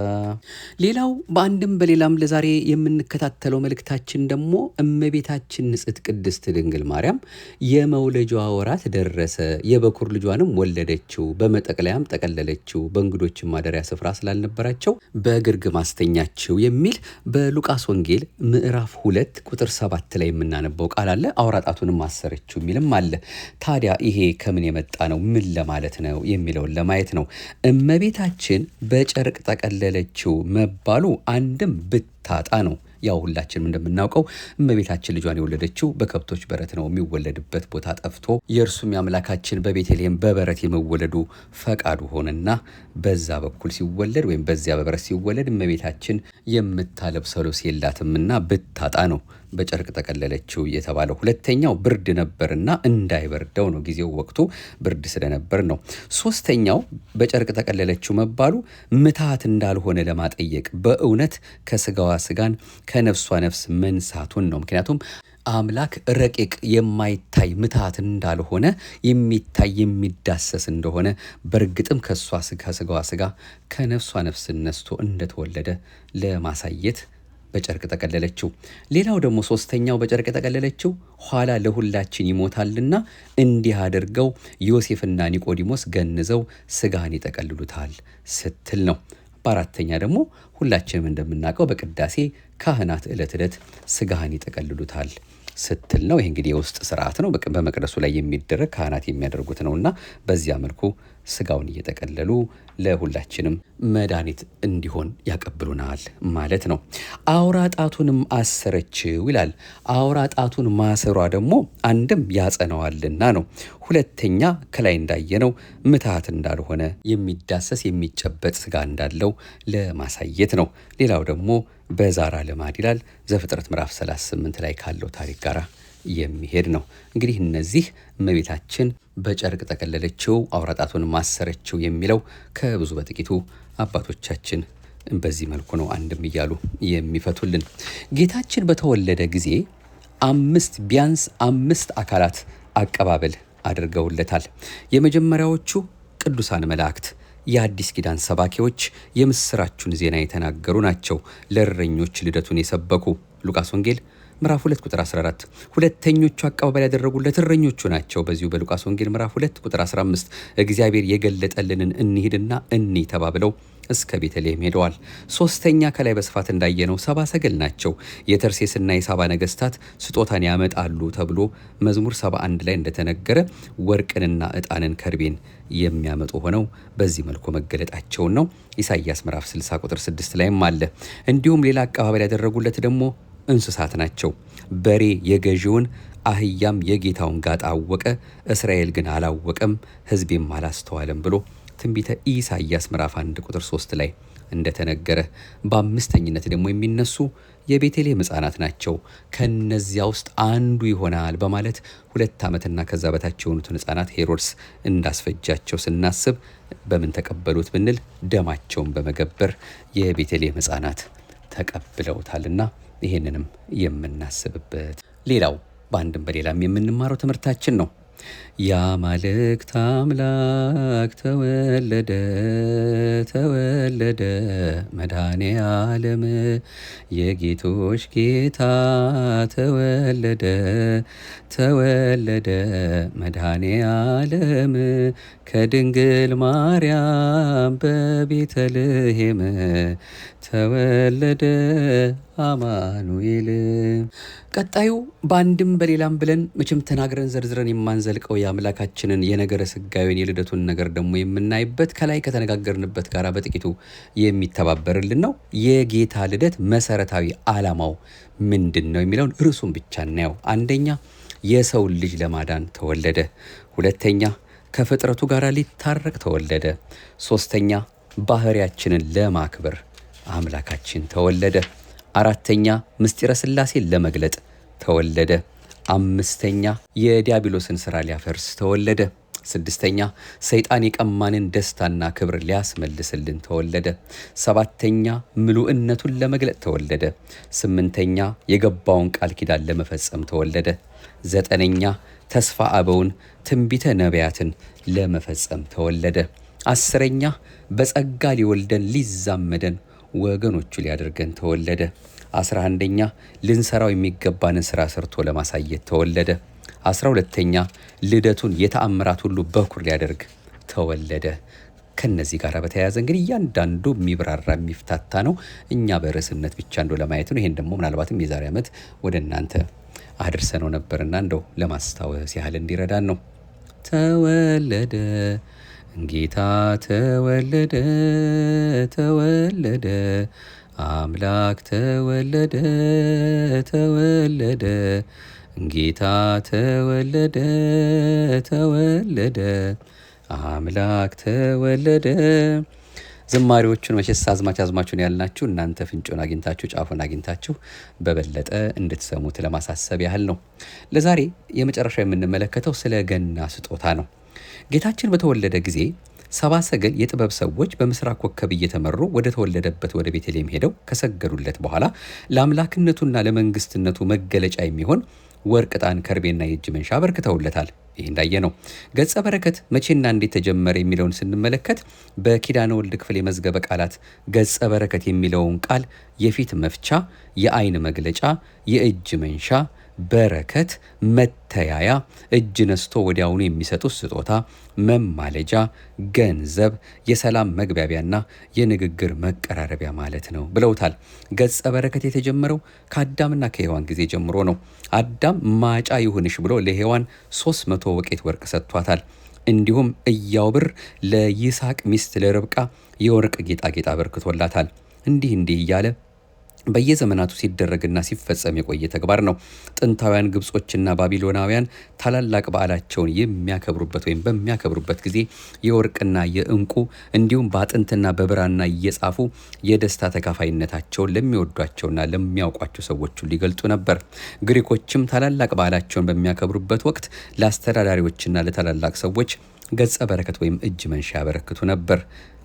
Speaker 1: ሌላው በአንድም በሌላም ለዛሬ የምንከታተለው መልእክታችን ደግሞ እመቤታችን ንጽሕት ቅድስት ድንግል ማርያም የመውለጃዋ ወራት ደረሰ፣ የበኩር ልጇንም ወለደችው፣ በመጠቅለያም ጠቀለለችው፣ በእንግዶችም ማደሪያ ስፍራ ስላልነበራቸው በግርግም አስተኛችው የሚል በሉቃስ ወንጌል ምዕራፍ 2 ቁጥር 7 ላይ የምናነበው ቃል አለ። አውራጣቱንም አሰረችው የሚልም አለ። ታዲያ ይሄ ከምን የመጣ ነው? ምን ለማለት ነው የሚለውን ለማየት ነው። እመቤታችን በጨርቅ ጠቀለለችው መባሉ አንድም ብታጣ ነው። ያው ሁላችንም እንደምናውቀው እመቤታችን ልጇን የወለደችው በከብቶች በረት ነው። የሚወለድበት ቦታ ጠፍቶ የእርሱም የአምላካችን በቤተልሔም በበረት የመወለዱ ፈቃዱ ሆነና በዛ በኩል ሲወለድ ወይም በዚያ በበረት ሲወለድ እመቤታችን የምታለብሰው ልብስ የላትምና ብታጣ ነው በጨርቅ ጠቀለለችው የተባለው። ሁለተኛው ብርድ ነበርና እንዳይበርደው ነው። ጊዜው ወቅቱ ብርድ ስለነበር ነው። ሶስተኛው በጨርቅ ጠቀለለችው መባሉ ምትሃት እንዳልሆነ ለማጠየቅ በእውነት ከስጋዋ ስጋን ከነፍሷ ነፍስ መንሳቱን ነው። ምክንያቱም አምላክ ረቂቅ የማይታይ ምትሃት እንዳልሆነ የሚታይ የሚዳሰስ እንደሆነ በእርግጥም ከስጋዋ ስጋ ከነፍሷ ነፍስ ነስቶ እንደተወለደ ለማሳየት በጨርቅ ጠቀለለችው። ሌላው ደግሞ ሶስተኛው በጨርቅ ጠቀለለችው ኋላ ለሁላችን ይሞታልና እንዲህ አድርገው ዮሴፍና ኒቆዲሞስ ገንዘው ስጋን ይጠቀልሉታል ስትል ነው። በአራተኛ ደግሞ ሁላችንም እንደምናውቀው በቅዳሴ ካህናት ዕለት ዕለት ስጋህን ይጠቀልሉታል ስትል ነው። ይህ እንግዲህ የውስጥ ስርዓት ነው፣ በመቅደሱ ላይ የሚደረግ ካህናት የሚያደርጉት ነውና በዚያ መልኩ ስጋውን እየጠቀለሉ ለሁላችንም መድኃኒት እንዲሆን ያቀብሉናል ማለት ነው። አውራ ጣቱንም አሰረችው ይላል። አውራ ጣቱን ማሰሯ ደግሞ አንድም ያጸነዋልና ነው። ሁለተኛ ከላይ እንዳየነው ምትሃት እንዳልሆነ የሚዳሰስ የሚጨበጥ ስጋ እንዳለው ለማሳየት ነው። ሌላው ደግሞ በዛራ ልማድ ይላል ዘፍጥረት ምዕራፍ 38 ላይ ካለው ታሪክ ጋር የሚሄድ ነው። እንግዲህ እነዚህ እመቤታችን በጨርቅ ጠቀለለችው አውራጣቱን ማሰረችው የሚለው ከብዙ በጥቂቱ አባቶቻችን በዚህ መልኩ ነው አንድም እያሉ የሚፈቱልን። ጌታችን በተወለደ ጊዜ ቢያንስ አምስት አካላት አቀባበል አድርገውለታል። የመጀመሪያዎቹ ቅዱሳን መላእክት የአዲስ ኪዳን ሰባኪዎች የምስራቹን ዜና የተናገሩ ናቸው። ለእረኞች ልደቱን የሰበኩ ሉቃስ ወንጌል ምዕራፍ 2 ቁጥር 14። ሁለተኞቹ አቀባበል ያደረጉለት እረኞቹ ናቸው። በዚሁ በሉቃስ ወንጌል ምዕራፍ 2 ቁጥር 15 እግዚአብሔር የገለጠልንን እንሂድና እንይ ተባብለው እስከ ቤተልሔም ሄደዋል። ሶስተኛ ከላይ በስፋት እንዳየነው ሰብአ ሰገል ናቸው። የተርሴስና የሳባ ነገስታት ስጦታን ያመጣሉ ተብሎ መዝሙር 71 ላይ እንደተነገረ ወርቅንና ዕጣንን ከርቤን የሚያመጡ ሆነው በዚህ መልኩ መገለጣቸውን ነው። ኢሳይያስ ምዕራፍ 60 ቁጥር 6 ላይም አለ። እንዲሁም ሌላ አቀባበል ያደረጉለት ደግሞ እንስሳት ናቸው። በሬ የገዢውን አህያም የጌታውን ጋጣ አወቀ፣ እስራኤል ግን አላወቀም፣ ሕዝቤም አላስተዋለም ብሎ ትንቢተ ኢሳይያስ ምዕራፍ 1 ቁጥር 3 ላይ እንደተነገረ። በአምስተኝነት ደግሞ የሚነሱ የቤተልሔም ሕፃናት ናቸው። ከነዚያ ውስጥ አንዱ ይሆናል በማለት 2 ዓመትና ከዛ በታች የሆኑትን ሕፃናት ሄሮድስ እንዳስፈጃቸው ስናስብ በምን ተቀበሉት ብንል ደማቸውን በመገበር የቤተልሔም ሕፃናት ተቀብለውታልና ይሄንንም የምናስብበት ሌላው በአንድም በሌላም የምንማረው ትምህርታችን ነው። የአማልክት አምላክ ተወለደ ተወለደ መድኃኔ ዓለም የጌቶች ጌታ ተወለደ ተወለደ መድኃኔ ዓለም ከድንግል ማርያም በቤተልሔም ተወለደ አማኑኤል። ቀጣዩ በአንድም በሌላም ብለን መቼም ተናግረን ዘርዝረን የማንዘልቀው የአምላካችንን የነገረ ሥጋዌን የልደቱን ነገር ደግሞ የምናይበት ከላይ ከተነጋገርንበት ጋር በጥቂቱ የሚተባበርልን ነው። የጌታ ልደት መሰረታዊ ዓላማው ምንድን ነው የሚለውን ርዕሱን ብቻ እናየው። አንደኛ የሰውን ልጅ ለማዳን ተወለደ። ሁለተኛ ከፍጥረቱ ጋር ሊታረቅ ተወለደ። ሶስተኛ ባህሪያችንን ለማክበር አምላካችን ተወለደ። አራተኛ ምስጢረ ሥላሴን ለመግለጥ ተወለደ። አምስተኛ የዲያብሎስን ሥራ ሊያፈርስ ተወለደ። ስድስተኛ ሰይጣን የቀማንን ደስታና ክብር ሊያስመልስልን ተወለደ። ሰባተኛ ምሉዕነቱን ለመግለጥ ተወለደ። ስምንተኛ የገባውን ቃል ኪዳን ለመፈጸም ተወለደ። ዘጠነኛ ተስፋ አበውን ትንቢተ ነቢያትን ለመፈጸም ተወለደ። አስረኛ በጸጋ ሊወልደን ሊዛመደን ወገኖቹ ሊያደርገን ተወለደ። 11ኛ ልንሰራው የሚገባንን ሥራ ሰርቶ ለማሳየት ተወለደ። 12ኛ ልደቱን የተአምራት ሁሉ በኩር ሊያደርግ ተወለደ። ከነዚህ ጋር በተያያዘ እንግዲህ እያንዳንዱ የሚብራራ የሚፍታታ ነው። እኛ በርዕስነት ብቻ እንደው ለማየት ነው። ይሄን ደግሞ ምናልባትም የዛሬ ዓመት ወደ እናንተ አድርሰነው ነበርና እንደው ለማስታወስ ያህል እንዲረዳን ነው። ተወለደ ጌታ ተወለደ ተወለደ አምላክ ተወለደ ተወለደ ጌታ ተወለደ ተወለደ አምላክ ተወለደ። ዝማሬዎቹን መቼስ አዝማቹን ያልናችሁ እናንተ ፍንጩን አግኝታችሁ ጫፉን አግኝታችሁ በበለጠ እንድትሰሙት ለማሳሰብ ያህል ነው። ለዛሬ የመጨረሻ የምንመለከተው ስለ ገና ስጦታ ነው። ጌታችን በተወለደ ጊዜ ሰብአ ሰገል የጥበብ ሰዎች በምስራቅ ኮከብ እየተመሩ ወደ ተወለደበት ወደ ቤተልሔም ሄደው ከሰገዱለት በኋላ ለአምላክነቱና ለመንግስትነቱ መገለጫ የሚሆን ወርቅ፣ ዕጣን፣ ከርቤና የእጅ መንሻ አበርክተውለታል። ይህ እንዳየ ነው። ገጸ በረከት መቼና እንዴት ተጀመረ የሚለውን ስንመለከት በኪዳነ ወልድ ክፍል የመዝገበ ቃላት ገጸ በረከት የሚለውን ቃል የፊት መፍቻ፣ የአይን መግለጫ፣ የእጅ መንሻ፣ በረከት፣ መተያያ፣ እጅ ነስቶ ወዲያውኑ የሚሰጡት ስጦታ፣ መማለጃ፣ ገንዘብ፣ የሰላም መግባቢያና የንግግር መቀራረቢያ ማለት ነው ብለውታል። ገጸ በረከት የተጀመረው ከአዳምና ከሔዋን ጊዜ ጀምሮ ነው። አዳም ማጫ ይሁንሽ ብሎ ለሔዋን 300 ወቄት ወርቅ ሰጥቷታል። እንዲሁም እያው ብር ለይስሐቅ ሚስት ለርብቃ የወርቅ ጌጣጌጥ አበርክቶላታል። እንዲህ እያለ በየዘመናቱ ሲደረግና ሲፈጸም የቆየ ተግባር ነው። ጥንታውያን ግብጾችና ባቢሎናውያን ታላላቅ በዓላቸውን የሚያከብሩበት ወይም በሚያከብሩበት ጊዜ የወርቅና የዕንቁ እንዲሁም በአጥንትና በብራና እየጻፉ የደስታ ተካፋይነታቸውን ለሚወዷቸውና ለሚያውቋቸው ሰዎች ሁሉ ይገልጡ ነበር። ግሪኮችም ታላላቅ በዓላቸውን በሚያከብሩበት ወቅት ለአስተዳዳሪዎችና ለታላላቅ ሰዎች ገጸ በረከት ወይም እጅ መንሻ ያበረክቱ ነበር።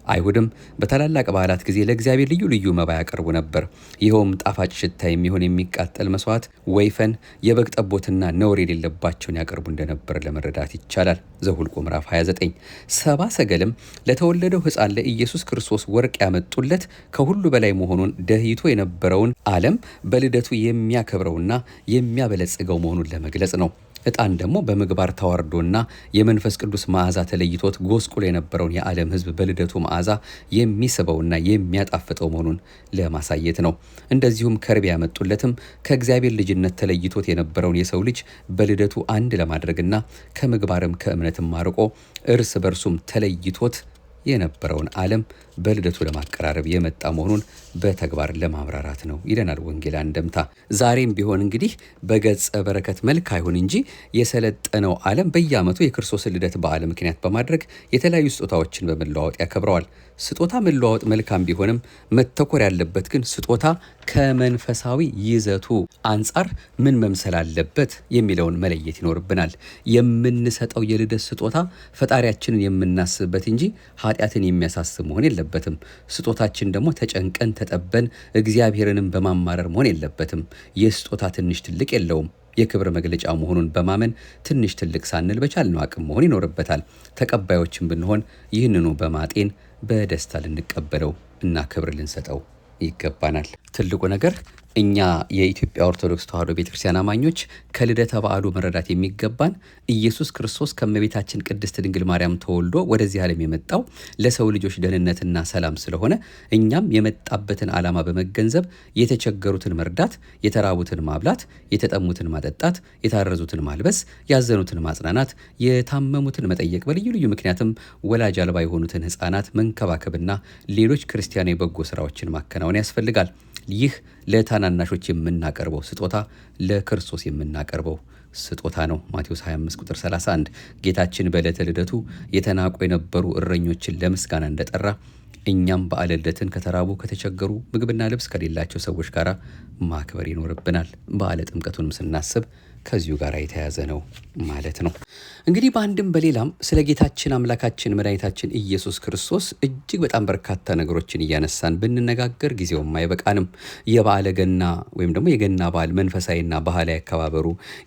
Speaker 1: አይሁድም በታላላቅ በዓላት ጊዜ ለእግዚአብሔር ልዩ ልዩ መባ ያቀርቡ ነበር። ይኸውም ጣፋጭ ሽታ የሚሆን የሚቃጠል መስዋዕት፣ ወይፈን፣ የበግ ጠቦትና ነውር የሌለባቸውን ያቀርቡ እንደነበር ለመረዳት ይቻላል። ዘኍልቍ ምዕራፍ 29። ሰብአ ሰገልም ለተወለደው ሕፃን ለኢየሱስ ክርስቶስ ወርቅ ያመጡለት ከሁሉ በላይ መሆኑን ደህይቶ የነበረውን ዓለም በልደቱ የሚያከብረውና የሚያበለጽገው መሆኑን ለመግለጽ ነው። ዕጣን ደግሞ በምግባር ተዋርዶና የመንፈስ ቅዱስ መዓዛ ተለይቶት ጎስቁሎ የነበረውን የዓለም ሕዝብ በልደቱ መዓዛ የሚስበውና የሚያጣፍጠው መሆኑን ለማሳየት ነው። እንደዚሁም ከርቤ ያመጡለትም ከእግዚአብሔር ልጅነት ተለይቶት የነበረውን የሰው ልጅ በልደቱ አንድ ለማድረግና ከምግባርም ከእምነትም አርቆ እርስ በርሱም ተለይቶት የነበረውን ዓለም በልደቱ ለማቀራረብ የመጣ መሆኑን በተግባር ለማብራራት ነው ይለናል ወንጌል አንድምታ። ዛሬም ቢሆን እንግዲህ በገጸ በረከት መልክ አይሁን እንጂ የሰለጠነው ዓለም በየዓመቱ የክርስቶስን ልደት በዓል ምክንያት በማድረግ የተለያዩ ስጦታዎችን በመለዋወጥ ያከብረዋል። ስጦታ መለዋወጥ መልካም ቢሆንም መተኮር ያለበት ግን ስጦታ ከመንፈሳዊ ይዘቱ አንጻር ምን መምሰል አለበት የሚለውን መለየት ይኖርብናል። የምንሰጠው የልደት ስጦታ ፈጣሪያችንን የምናስብበት እንጂ ኃጢአትን የሚያሳስብ መሆን የለበትም። ስጦታችን ደግሞ ተጨንቀን ተጠበን እግዚአብሔርንም በማማረር መሆን የለበትም። የስጦታ ትንሽ ትልቅ የለውም። የክብር መግለጫ መሆኑን በማመን ትንሽ ትልቅ ሳንል በቻልነው አቅም መሆን ይኖርበታል። ተቀባዮችን ብንሆን ይህንኑ በማጤን በደስታ ልንቀበለው እና ክብር ልንሰጠው ይገባናል። ትልቁ ነገር እኛ የኢትዮጵያ ኦርቶዶክስ ተዋሕዶ ቤተክርስቲያን አማኞች ከልደተ በዓሉ መረዳት የሚገባን ኢየሱስ ክርስቶስ ከእመቤታችን ቅድስት ድንግል ማርያም ተወልዶ ወደዚህ ዓለም የመጣው ለሰው ልጆች ደህንነትና ሰላም ስለሆነ እኛም የመጣበትን ዓላማ በመገንዘብ የተቸገሩትን መርዳት፣ የተራቡትን ማብላት፣ የተጠሙትን ማጠጣት፣ የታረዙትን ማልበስ፣ ያዘኑትን ማጽናናት፣ የታመሙትን መጠየቅ፣ በልዩ ልዩ ምክንያትም ወላጅ አልባ የሆኑትን ሕፃናት መንከባከብና ሌሎች ክርስቲያናዊ በጎ ስራዎችን ማከናወን ያስፈልጋል። ይህ ለታናናሾች የምናቀርበው ስጦታ ለክርስቶስ የምናቀርበው ስጦታ ነው። ማቴዎስ 25 ቁጥር 31 ጌታችን በዕለተ ልደቱ የተናቁ የነበሩ እረኞችን ለምስጋና እንደጠራ እኛም በዓለ ልደትን ከተራቡ ከተቸገሩ፣ ምግብና ልብስ ከሌላቸው ሰዎች ጋር ማክበር ይኖርብናል። በዓለ ጥምቀቱንም ስናስብ ከዚሁ ጋር የተያዘ ነው ማለት ነው። እንግዲህ በአንድም በሌላም ስለ ጌታችን አምላካችን መድኃኒታችን ኢየሱስ ክርስቶስ እጅግ በጣም በርካታ ነገሮችን እያነሳን ብንነጋገር ጊዜውም አይበቃንም። የበዓለ ገና ወይም ደግሞ የገና በዓል መንፈሳዊና ባህላዊ አከባበሩ፣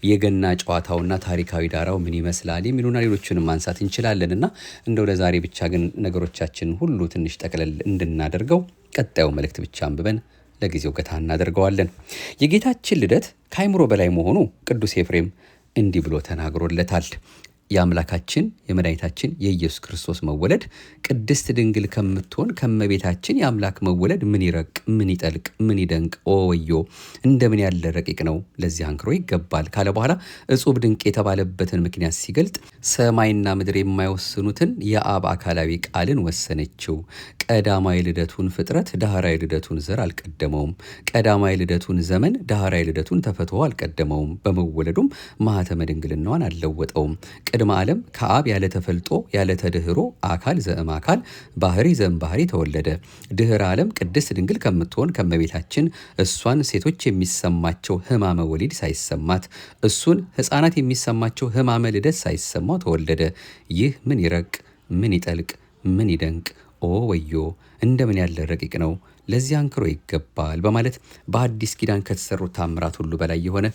Speaker 1: የገና ጨዋታውና ታሪካዊ ዳራው ምን ይመስላል የሚሉና ሌሎችንም ማንሳት እንችላለንና እንደው ለዛሬ ብቻ ግን ነገሮቻችን ሁሉ ትንሽ ጠቅለል እንድናደርገው ቀጣዩ መልእክት ብቻ አንብበን ለጊዜው ገታ እናደርገዋለን። የጌታችን ልደት ከአይምሮ በላይ መሆኑ ቅዱስ ኤፍሬም እንዲህ ብሎ ተናግሮለታል። የአምላካችን የመድኃኒታችን የኢየሱስ ክርስቶስ መወለድ ቅድስት ድንግል ከምትሆን ከመቤታችን የአምላክ መወለድ ምን ይረቅ፣ ምን ይጠልቅ፣ ምን ይደንቅ፣ ኦ ወዮ እንደምን ያለ ረቂቅ ነው፣ ለዚህ አንክሮ ይገባል ካለ በኋላ እጹብ ድንቅ የተባለበትን ምክንያት ሲገልጥ ሰማይና ምድር የማይወስኑትን የአብ አካላዊ ቃልን ወሰነችው። ቀዳማዊ ልደቱን ፍጥረት ዳህራዊ ልደቱን ዘር አልቀደመውም። ቀዳማዊ ልደቱን ዘመን ዳህራዊ ልደቱን ተፈትሖ አልቀደመውም። በመወለዱም ማኅተመ ድንግልናዋን አልለወጠውም። ቅድመ ዓለም ከአብ ያለ ተፈልጦ ያለ ተድህሮ አካል ዘእም አካል ባህሪ ዘእም ባህሪ ተወለደ። ድህረ ዓለም ቅድስት ድንግል ከምትሆን ከመቤታችን እሷን ሴቶች የሚሰማቸው ሕማመ ወሊድ ሳይሰማት እሱን ሕፃናት የሚሰማቸው ሕማመ ልደት ሳይሰማው ተወለደ። ይህ ምን ይረቅ፣ ምን ይጠልቅ፣ ምን ይደንቅ፣ ኦ ወዮ እንደምን ያለ ረቂቅ ነው፣ ለዚህ አንክሮ ይገባል በማለት በአዲስ ኪዳን ከተሰሩት ታምራት ሁሉ በላይ የሆነ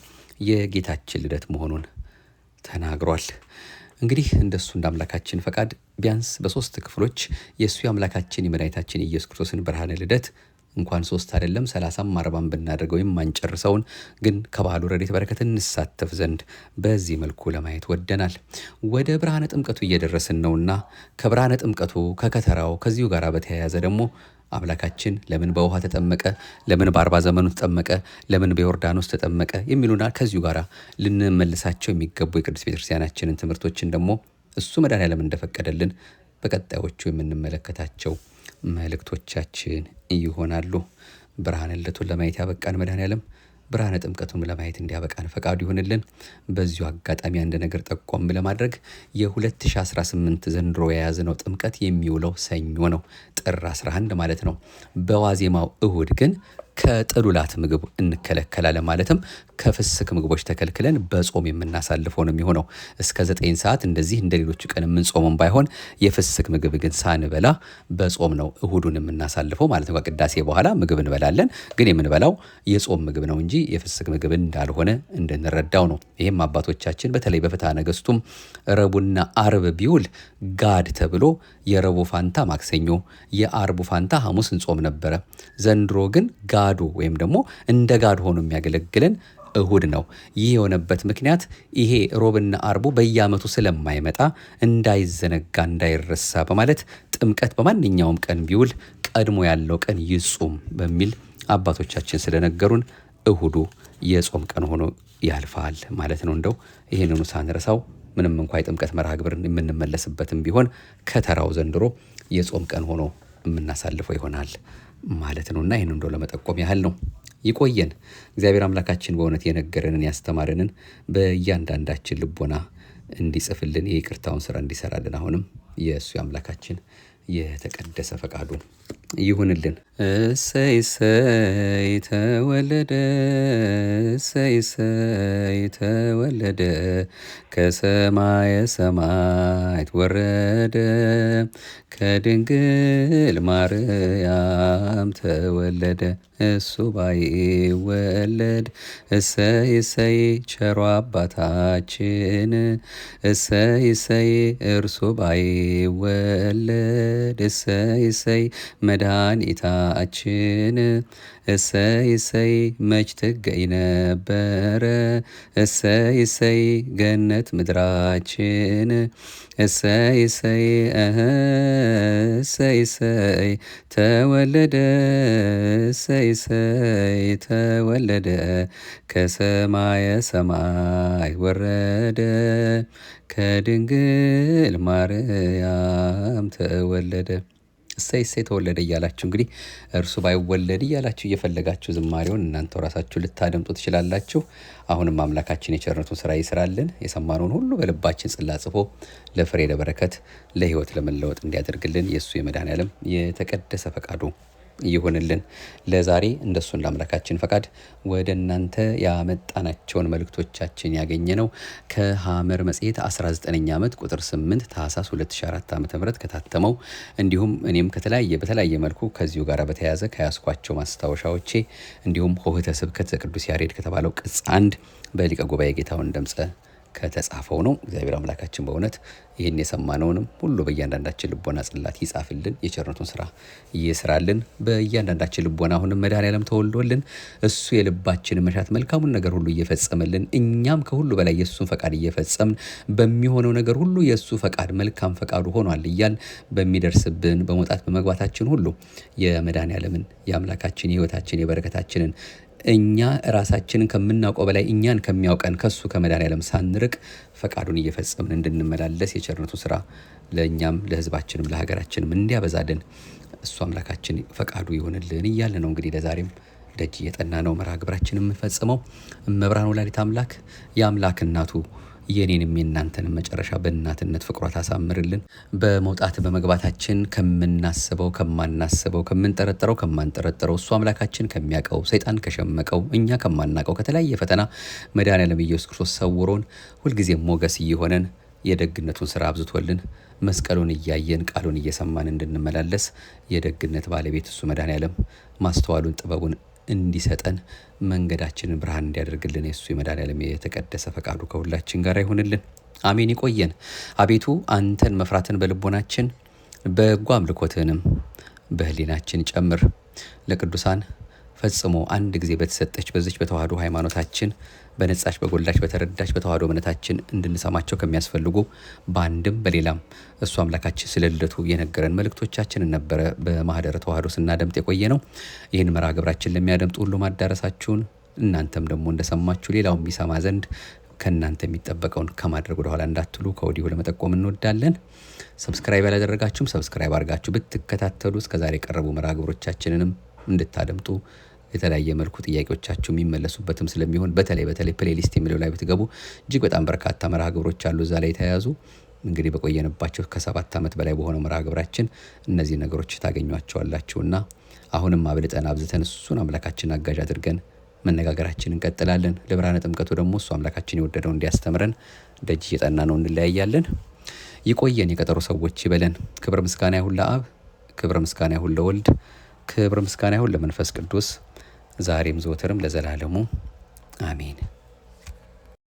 Speaker 1: የጌታችን ልደት መሆኑን ተናግሯል። እንግዲህ እንደሱ እንደ አምላካችን ፈቃድ ቢያንስ በሶስት ክፍሎች የእሱ የአምላካችን የመድኃኒታችን የኢየሱስ ክርስቶስን ብርሃነ ልደት እንኳን 3 አይደለም 30 40 ብናደርገው የማንጨርሰውን ግን ከባህሉ ረድኤት በረከት እንሳተፍ ዘንድ በዚህ መልኩ ለማየት ወደናል። ወደ ብርሃነ ጥምቀቱ እየደረስን ነውና ከብርሃነ ጥምቀቱ ከከተራው ከዚሁ ጋር በተያያዘ ደግሞ አምላካችን ለምን በውሃ ተጠመቀ፣ ለምን በ40 ዘመኑ ተጠመቀ፣ ለምን በዮርዳኖስ ተጠመቀ የሚሉና ከዚሁ ጋር ልንመልሳቸው የሚገቡ የቅዱስ ቤተክርስቲያናችንን ትምህርቶችን ደግሞ እሱ መድኃኔዓለም እንደፈቀደልን በቀጣዮቹ የምንመለከታቸው መልእክቶቻችን ይሆናሉ። ብርሃነ ልደቱን ለማየት ያበቃን መድኃኔዓለም ብርሃነ ጥምቀቱን ለማየት እንዲያበቃን ፈቃዱ ይሆንልን። በዚሁ አጋጣሚ አንድ ነገር ጠቆም ለማድረግ የ2018 ዘንድሮ የያዝነው ጥምቀት የሚውለው ሰኞ ነው፣ ጥር 11 ማለት ነው። በዋዜማው እሁድ ግን ከጥሉላት ምግብ እንከለከላለን። ማለትም ከፍስክ ምግቦች ተከልክለን በጾም የምናሳልፈው ነው የሚሆነው። እስከ 9 ሰዓት እንደዚህ እንደ ሌሎቹ ቀን የምንጾመም ባይሆን የፍስክ ምግብ ግን ሳንበላ በጾም ነው እሁዱን የምናሳልፈው ማለት ነው። ከቅዳሴ በኋላ ምግብ እንበላለን፣ ግን የምንበላው የጾም ምግብ ነው እንጂ የፍስክ ምግብ እንዳልሆነ እንድንረዳው ነው። ይህም አባቶቻችን በተለይ በፍትሐ ነገሥቱም ረቡዕና አርብ ቢውል ጋድ ተብሎ የረቡዕ ፋንታ ማክሰኞ፣ የአርቡ ፋንታ ሐሙስ እንጾም ነበረ። ዘንድሮ ግን ጋዱ ወይም ደግሞ እንደ ጋድ ሆኖ የሚያገለግለን እሁድ ነው። ይህ የሆነበት ምክንያት ይሄ ሮብና አርቡ በየዓመቱ ስለማይመጣ እንዳይዘነጋ እንዳይረሳ በማለት ጥምቀት በማንኛውም ቀን ቢውል ቀድሞ ያለው ቀን ይጹም በሚል አባቶቻችን ስለነገሩን እሁዱ የጾም ቀን ሆኖ ያልፋል ማለት ነው። እንደው ይህንኑ ሳንረሳው ምንም እንኳ የጥምቀት መርሃ ግብርን የምንመለስበትም ቢሆን ከተራው ዘንድሮ የጾም ቀን ሆኖ የምናሳልፈው ይሆናል ማለት ነውና ይህን እንደው ለመጠቆም ያህል ነው። ይቆየን። እግዚአብሔር አምላካችን በእውነት የነገረንን ያስተማረንን በእያንዳንዳችን ልቦና እንዲጽፍልን የይቅርታውን ስራ እንዲሰራልን አሁንም የእሱ አምላካችን የተቀደሰ ፈቃዱ ይሁንልን። እሰይ እሰይ ተወለደ፣ እሰይ እሰይ ተወለደ፣ ከሰማየ ሰማያት ወረደ፣ ከድንግል ማርያም ተወለደ። እሱ ባይወለድ እሰይ እሰይ ቸሮ አባታችን፣ እሰይ እሰይ እርሱ ባይወለድ፣ እሰይ እሰይ መድኃኒታችን፣ እሰይ እሰይ መች ትገኝ ነበረ፣ እሰይ እሰይ ገነት ምድራችን፣ እሰይ እሰይ እሰይ እሰይ ተወለደ፣ እሰይ እሰይ ተወለደ፣ ከሰማየ ሰማይ ወረደ፣ ከድንግል ማርያም ተወለደ። እሰይ እሰይ ተወለደ እያላችሁ እንግዲህ እርሱ ባይወለድ እያላችሁ እየፈለጋችሁ ዝማሬውን እናንተው ራሳችሁ ልታደምጡ ትችላላችሁ። አሁንም አምላካችን የቸርነቱን ስራ ይስራልን። የሰማነውን ሁሉ በልባችን ጽላት ጽፎ ለፍሬ ለበረከት ለሕይወት ለመለወጥ እንዲያደርግልን የእሱ የመድኃኔዓለም የተቀደሰ ፈቃዱ ይሁንልን። ለዛሬ እንደሱ እንደ አምላካችን ፈቃድ ወደ እናንተ ያመጣናቸውን መልእክቶቻችን ያገኘ ነው ከሐመር መጽሔት 19ኛ ዓመት ቁጥር 8 ታኅሳስ 2004 ዓ.ም ከታተመው እንዲሁም እኔም በተለያየ መልኩ ከዚሁ ጋር በተያያዘ ከያዝኳቸው ማስታወሻዎቼ እንዲሁም ሆህተ ስብከት ዘቅዱስ ያሬድ ከተባለው ቅጽ 1 በሊቀ ጉባኤ ጌታሁን ደምጸ ከተጻፈው ነው። እግዚአብሔር አምላካችን በእውነት ይህን የሰማነውንም ሁሉ በእያንዳንዳችን ልቦና ጽላት ይጻፍልን፣ የቸርነቱን ስራ ይስራልን። በእያንዳንዳችን ልቦና አሁንም መድኃኔዓለም ተወልዶልን እሱ የልባችን መሻት መልካሙን ነገር ሁሉ እየፈጸመልን እኛም ከሁሉ በላይ የእሱን ፈቃድ እየፈጸምን በሚሆነው ነገር ሁሉ የእሱ ፈቃድ መልካም ፈቃዱ ሆኗል እያል በሚደርስብን በመውጣት በመግባታችን ሁሉ የመድኃኔዓለምን የአምላካችን የሕይወታችን የበረከታችንን እኛ ራሳችንን ከምናውቀው በላይ እኛን ከሚያውቀን ከሱ ከመድኃኔዓለም ሳንርቅ ፈቃዱን እየፈጸምን እንድንመላለስ የቸርነቱ ስራ ለእኛም ለሕዝባችንም ለሀገራችንም እንዲያበዛልን እሱ አምላካችን ፈቃዱ ይሆንልን እያለ ነው። እንግዲህ ለዛሬም ደጅ እየጠና ነው መርሃ ግብራችን የምንፈጽመው። እመብርሃን ወላዲተ አምላክ የአምላክ እናቱ የኔንም የእናንተንም መጨረሻ በእናትነት ፍቅሯ ታሳምርልን። በመውጣት በመግባታችን ከምናስበው ከማናስበው ከምንጠረጠረው ከማንጠረጠረው እሱ አምላካችን ከሚያውቀው ሰይጣን ከሸመቀው እኛ ከማናውቀው ከተለያየ ፈተና መድኃኔዓለም ኢየሱስ ክርስቶስ ሰውሮን ሁልጊዜም ሞገስ እየሆነን የደግነቱን ስራ አብዝቶልን መስቀሉን እያየን ቃሉን እየሰማን እንድንመላለስ የደግነት ባለቤት እሱ መድኃኔዓለም ማስተዋሉን ጥበቡን እንዲሰጠን መንገዳችንን ብርሃን እንዲያደርግልን የእሱ የመድኃኔዓለም የተቀደሰ ፈቃዱ ከሁላችን ጋር ይሁንልን። አሜን። ይቆየን። አቤቱ አንተን መፍራትን በልቦናችን በጎ አምልኮትህንም በህሊናችን ጨምር። ለቅዱሳን ፈጽሞ አንድ ጊዜ በተሰጠች በዚች በተዋህዶ ሃይማኖታችን በነጻች በጎላች በተረዳች በተዋህዶ እምነታችን እንድንሰማቸው ከሚያስፈልጉ በአንድም በሌላም እሱ አምላካችን ስለ ልደቱ የነገረን መልእክቶቻችንን ነበረ በማህደረ ተዋህዶ ስናደምጥ የቆየ ነው። ይህን መርሃ ግብራችን ለሚያደምጡ ሁሉ ማዳረሳችሁን እናንተም ደግሞ እንደሰማችሁ ሌላው የሚሰማ ዘንድ ከእናንተ የሚጠበቀውን ከማድረግ ወደ ኋላ እንዳትሉ ከወዲሁ ለመጠቆም እንወዳለን። ሰብስክራይብ ያላደረጋችሁም ሰብስክራይብ አድርጋችሁ ብትከታተሉ እስከዛሬ የቀረቡ መርሃ ግብሮቻችንንም እንድታደምጡ የተለያየ መልኩ ጥያቄዎቻችሁ የሚመለሱበትም ስለሚሆን በተለይ ፕሌሊስት የሚለው ላይ ብትገቡ እጅግ በጣም በርካታ መርሃ ግብሮች አሉ እዛ ላይ የተያያዙ እንግዲህ በቆየንባቸው ከ7 ዓመት በላይ በሆነው መርሃ ግብራችን እነዚህ ነገሮች ታገኟቸዋላችሁና አሁንም አብልጠን አብዝተን እሱን አምላካችን አጋዥ አድርገን መነጋገራችንን እንቀጥላለን። ለብርሃነ ጥምቀቱ ደግሞ እሱ አምላካችን የወደደው እንዲያስተምረን ደጅ እየጠና ነው፣ እንለያያለን። ይቆየን፣ የቀጠሮ ሰዎች ይበለን። ክብር ምስጋና ይሁን ለአብ፣ ክብር ምስጋና ይሁን ለወልድ፣ ክብር ምስጋና ይሁን ለመንፈስ ቅዱስ ዛሬም ዘወትርም ለዘላለሙ አሜን።